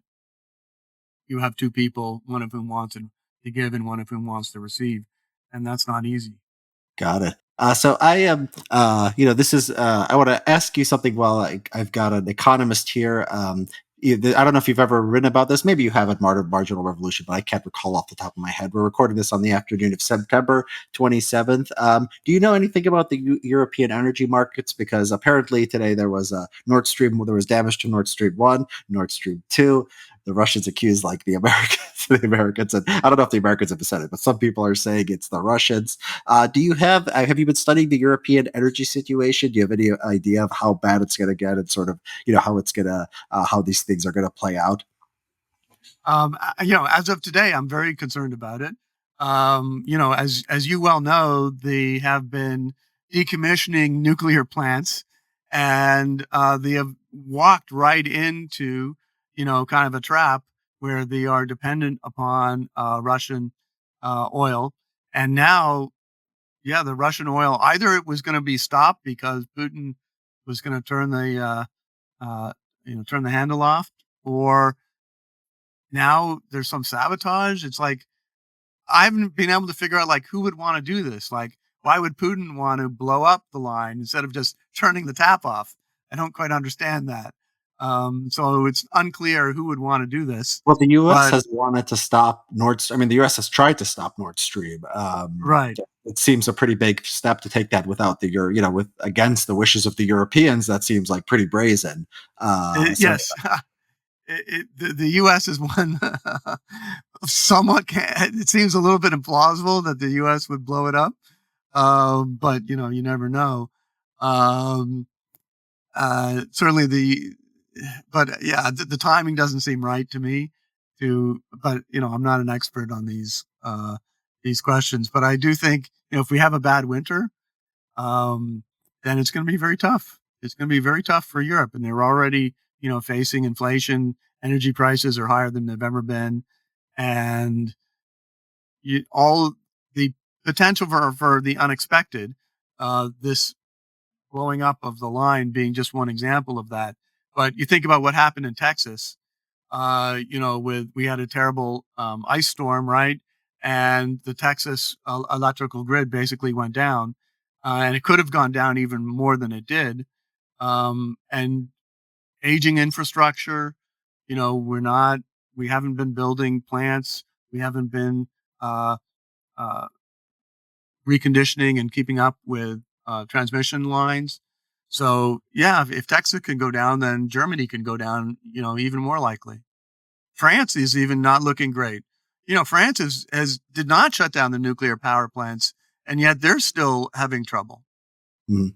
you have two people, one of whom wants to give and one of whom wants to receive, and that's not easy. Got it. So I am, this is, I want to ask you something while I've got an economist here. I don't know if you've ever written about this. Maybe you have at Marginal Revolution, but I can't recall off the top of my head. We're recording this on the afternoon of September 27th. Do you know anything about the European energy markets? Because apparently today there was a there was damage to Nord Stream 1, Nord Stream 2. The Russians accused like the Americans, the Americans, and I don't know if the Americans have said it, but some people are saying it's the Russians. Do you have you been studying the European energy situation? Do you have any idea of how bad it's going to get and sort of how it's going to how these things are going to play out? As of today, I'm very concerned about it. As you well know, they have been decommissioning nuclear plants, and they have walked right into, kind of a trap where they are dependent upon Russian oil. And now, yeah, the Russian oil either it was going to be stopped because Putin was going to turn the handle off, or now there's some sabotage. It's like I haven't been able to figure out like who would want to do this. Like, why would Putin want to blow up the line instead of just turning the tap off? I don't quite understand that. So it's unclear who would want to do this. Well, the U.S. But has wanted to stop I mean, the U.S. has tried to stop Nord Stream. right, It seems a pretty big step to take that without the with against the wishes of the Europeans. That seems like pretty brazen. So Yes, the U.S. is one somewhat. It seems a little bit implausible that the U.S. would blow it up, but you never know. Um, Certainly but yeah, the timing doesn't seem right to me. But I'm not an expert on these questions, but I do think if we have a bad winter, um, then it's going to be very tough. It's going to be very tough for Europe, and they're already facing inflation. Energy prices are higher than they've ever been, and all the potential for the unexpected. This blowing up of the line being just one example of that. But you think about what happened in Texas. With we had a terrible ice storm, right? And the Texas electrical grid basically went down, and it could have gone down even more than it did. And aging infrastructure, we haven't been building plants, we haven't been uh, uh, reconditioning and keeping up with transmission lines. So yeah, if Texas can go down, then Germany can go down. Even more likely. France is even not looking great. France has did not shut down the nuclear power plants, and yet they're still having trouble. Mhm.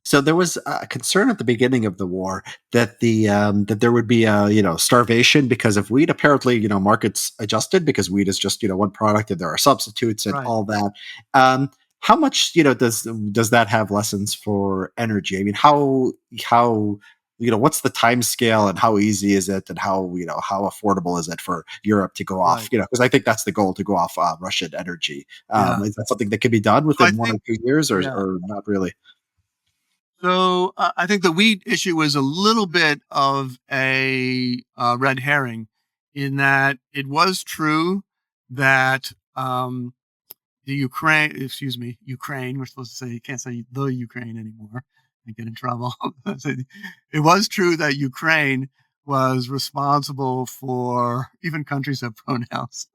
So there was a concern at the beginning of the war that that there would be starvation because of wheat. Apparently, markets adjusted because wheat is just one product and there are substitutes and Right, all that. How much does that have lessons for energy? I mean, how what's the time scale and how easy is it and how affordable is it for Europe to go off? right, Because I think that's the goal, to go off Russian energy. yeah. Is that something that can be done So I within one or think, 2 years, yeah. or not really? So I think the wheat issue is a little bit of a red herring, in that it was true that Ukraine. We're supposed to say, you can't say the Ukraine anymore. I get in trouble. It was true that Ukraine was responsible for, even countries have pronouns,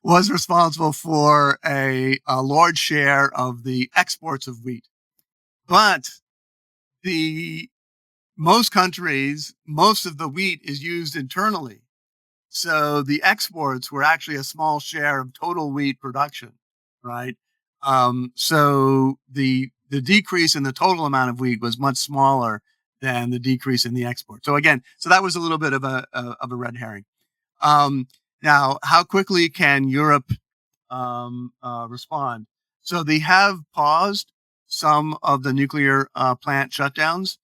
was responsible for a large share of the exports of wheat. But the most of the wheat is used internally. So the exports were actually a small share of total wheat production, right? So the decrease in the total amount of wheat was much smaller than the decrease in the export. So again, that was a little bit of a red herring. Um, Now, how quickly can Europe respond? So they have paused some of the nuclear plant shutdowns.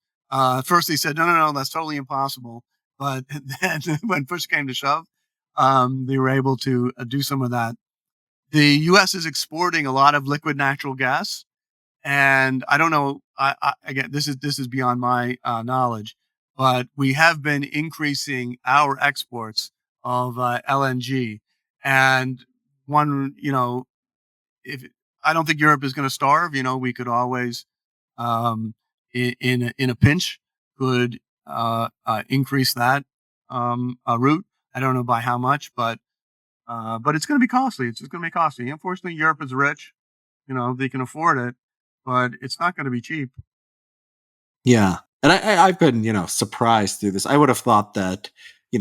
First, they said, no, no, no, that's totally impossible. But then when push came to shove, they were able to do some of that. The U.S. is exporting a lot of liquid natural gas, and I don't know. Again, this is beyond my knowledge, but we have been increasing our exports of LNG, and one, if I don't think Europe is going to starve. We could always, in a pinch, could increase that route. I don't know by how much, but it's going to be costly. It's just going to be costly. Unfortunately, Europe is rich. They can afford it, but it's not going to be cheap. Yeah, and I've been surprised through this. I would have thought that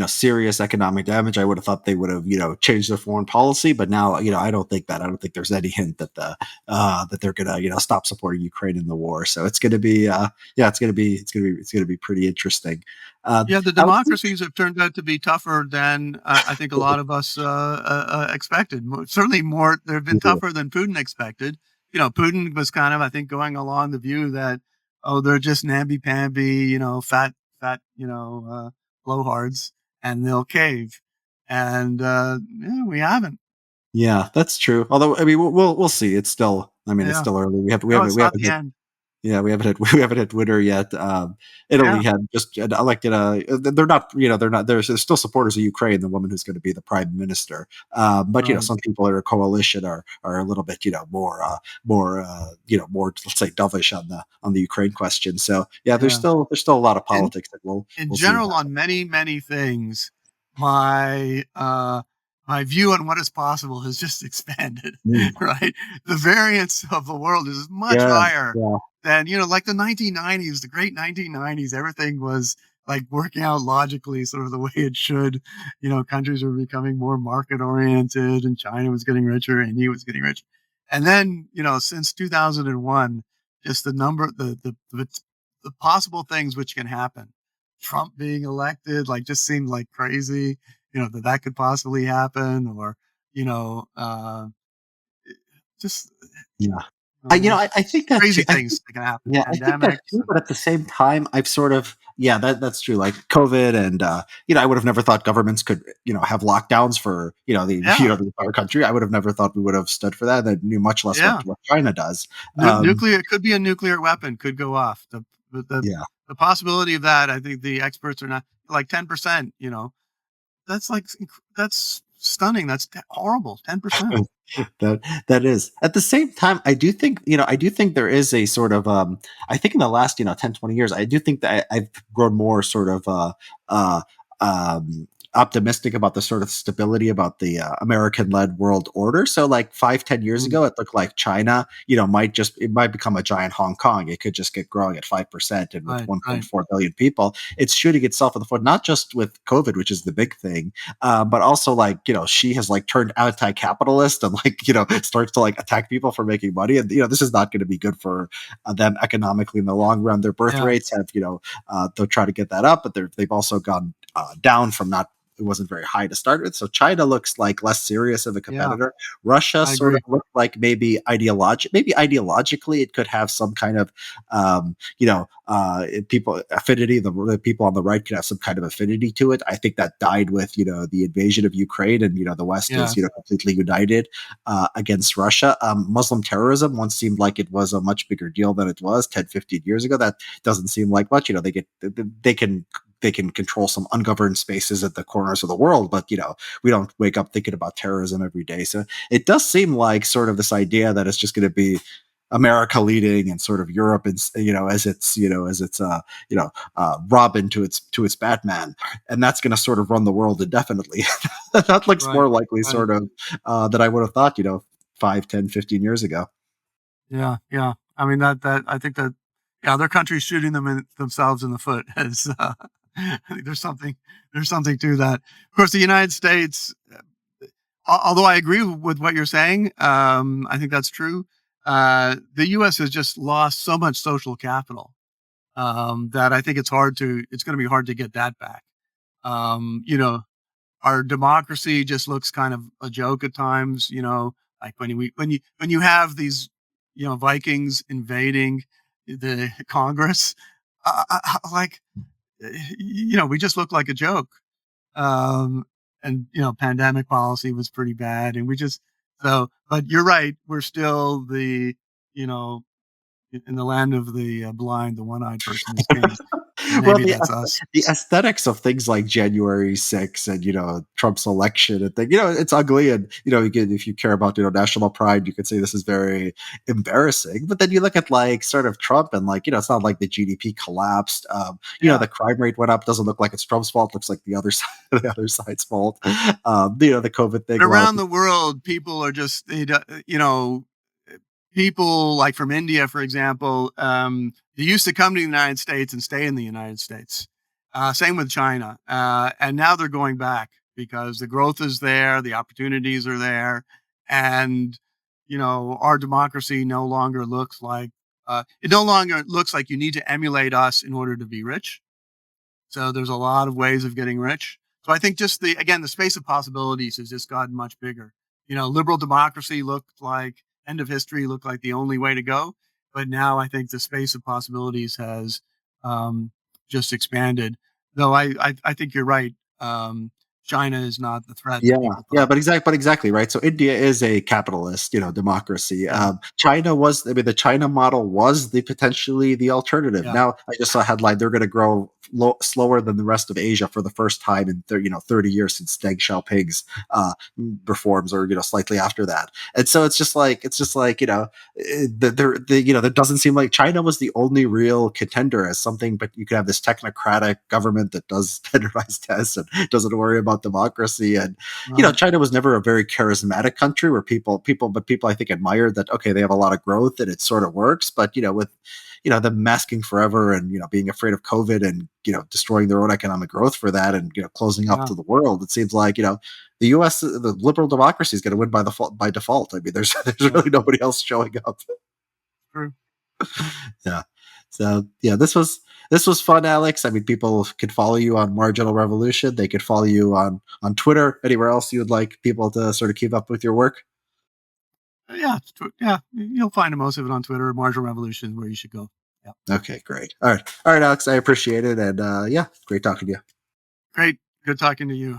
serious economic damage. I would have thought they would have changed their foreign policy, but now I don't think that. I don't think there's any hint that that they're gonna stop supporting Ukraine in the war. So it's gonna be yeah, it's gonna be pretty interesting. Yeah, the I was democracies have turned out to be tougher than I think a lot of us expected. Certainly, more they've been yeah, tougher than Putin expected. Putin was kind of, I think, going along the view that, oh, they're just namby-pamby, fat, blowhards, and they'll cave. And yeah, we haven't. yeah, that's true. Although I mean, we'll see. It's still, I mean, it's Yeah, still early. We have we no, haven't it's we not haven't the hit. end. Yeah, we haven't hit we haven't hit winter yet. Italy Yeah, had just elected a. They're not, they're not. There's still supporters of Ukraine, the woman who's going to be the prime minister. But right. some people in her coalition are a little bit more more, let's say, dovish on the Ukraine question. So yeah, Yeah. there's still a lot of In politics that in we'll see what general, happens. on many, many things, my my view on what is possible has just expanded, Mm. right? The variance of the world is much Yeah, higher yeah, than, like the 1990s, the great 1990s. Everything was like working out logically, sort of the way it should. Countries were becoming more market oriented, and China was getting richer, and India was getting richer. And then, since 2001, just the possible things which can happen. Trump being elected, like, just seemed like crazy, that could possibly happen, or, you know, uh, just yeah. I think that too. Crazy things that can happen, Yeah, I think that pandemics too, and but at the same time, I've sort of yeah, that's true. Like COVID, and I would have never thought governments could, have lockdowns for the yeah, the entire country. I would have never thought we would have stood for that. I knew much less yeah. what China does. Um, Nuclear could be a nuclear weapon, could go off. The the yeah, the possibility of that, I think the experts are not like 10%, that's like that's stunning. That's horrible. 10%. that that is. At the same time, I do think there is a sort of I think in the last 10-20 years, I do think that I've grown more sort of uh optimistic about the sort of stability about the American led world order. So like 5-10 years Mm, ago, it looked like China it might become a giant Hong Kong. It could just get growing at 5%, and with right, right. 1.4 billion people, it's shooting itself in the foot, not just with COVID, which is the big thing, but also like she has like turned anti-capitalist and like starts to like attack people for making money, and this is not going to be good for them economically in the long run. Their birth Yeah, rates have they'll try to get that up, but they've also gone down from not it wasn't very high to start with. So China looks like less serious of a yeah, competitor. Russia I sort of agree. looked like maybe ideologically it could have some kind of people affinity. The people on the right could have some kind of affinity to it. I think that died with the invasion of Ukraine, and the West is Yeah, completely united against Russia. Muslim terrorism once seemed like it was a much bigger deal than it was 10-15 years ago. That doesn't seem like much. They can control some ungoverned spaces at the corners of the world, but we don't wake up thinking about terrorism every day. So it does seem like sort of this idea that it's just going to be America leading and sort of Europe, and as its Robin to its Batman, and that's going to sort of run the world indefinitely. That looks right, more likely, right. sort of, than I would have thought, 5, 10, 15 years ago. Yeah, yeah. I mean, that I think that, yeah, other countries shooting themselves in the foot is, I think there's something to that. Of course, the United States, although I agree with what you're saying, I think that's true. The U.S. has just lost so much social capital, that I think it's going to be hard to get that back. You know, our democracy just looks kind of a joke at times. Like when you have these, Vikings invading the Congress, like, we just look like a joke. Um, and pandemic policy was pretty bad, and we just so. But you're right, we're still you know in the land of the blind, the one-eyed person is king, and Well, maybe that's us. the aesthetics of things like January 6th and Trump's election and thing, it's ugly, and if you care about national pride, you could say this is very embarrassing. But then you look at like sort of Trump, and like it's not like the GDP collapsed. Yeah. The crime rate went up. Doesn't look like it's Trump's fault. Looks like the other side, the other side's fault. The COVID thing. But A lot of around the world, people are just people like from India, for example, they used to come to the United States and stay in the United States. Same with China, and now they're going back because the growth is there, the opportunities are there, and our democracy no longer looks like it no longer looks like you need to emulate us in order to be rich. So there's a lot of ways of getting rich. So I think just the space of possibilities has just gotten much bigger. Liberal democracy looked like end of history looked like the only way to go, but now I think the space of possibilities has um, just expanded. Though I think you're right. China is not the threat Yeah, that people yeah, thought. but exactly right. So India is a capitalist, democracy. Yeah, China was, I mean, the China model was the potentially the alternative. yeah, Now, I just saw a headline: they're going to grow slower than the rest of Asia for the first time in 30 years since Deng Xiaoping's reforms, or slightly after that. And so it's just like there doesn't seem like China was the only real contender as something, but you could have this technocratic government that does standardized tests and doesn't worry about democracy. And right, China was never a very charismatic country where people I think admired that, okay, they have a lot of growth and it sort of works. But with them masking forever, and being afraid of COVID, and destroying their own economic growth for that, and closing up yeah, to the world, it seems like the U.S. the liberal democracy is going to win by default. I mean, there's yeah, really nobody else showing up. true. Yeah. So yeah, this was fun, Alex. I mean, people could follow you on Marginal Revolution. They could follow you on Twitter. Anywhere else you would like people to sort of keep up with your work? Yeah, you'll find most of it on Twitter. Marginal Revolution, where you should go. Yeah, Okay, great. All right, Alex. I appreciate it, and yeah, great talking to you. great, good talking to you.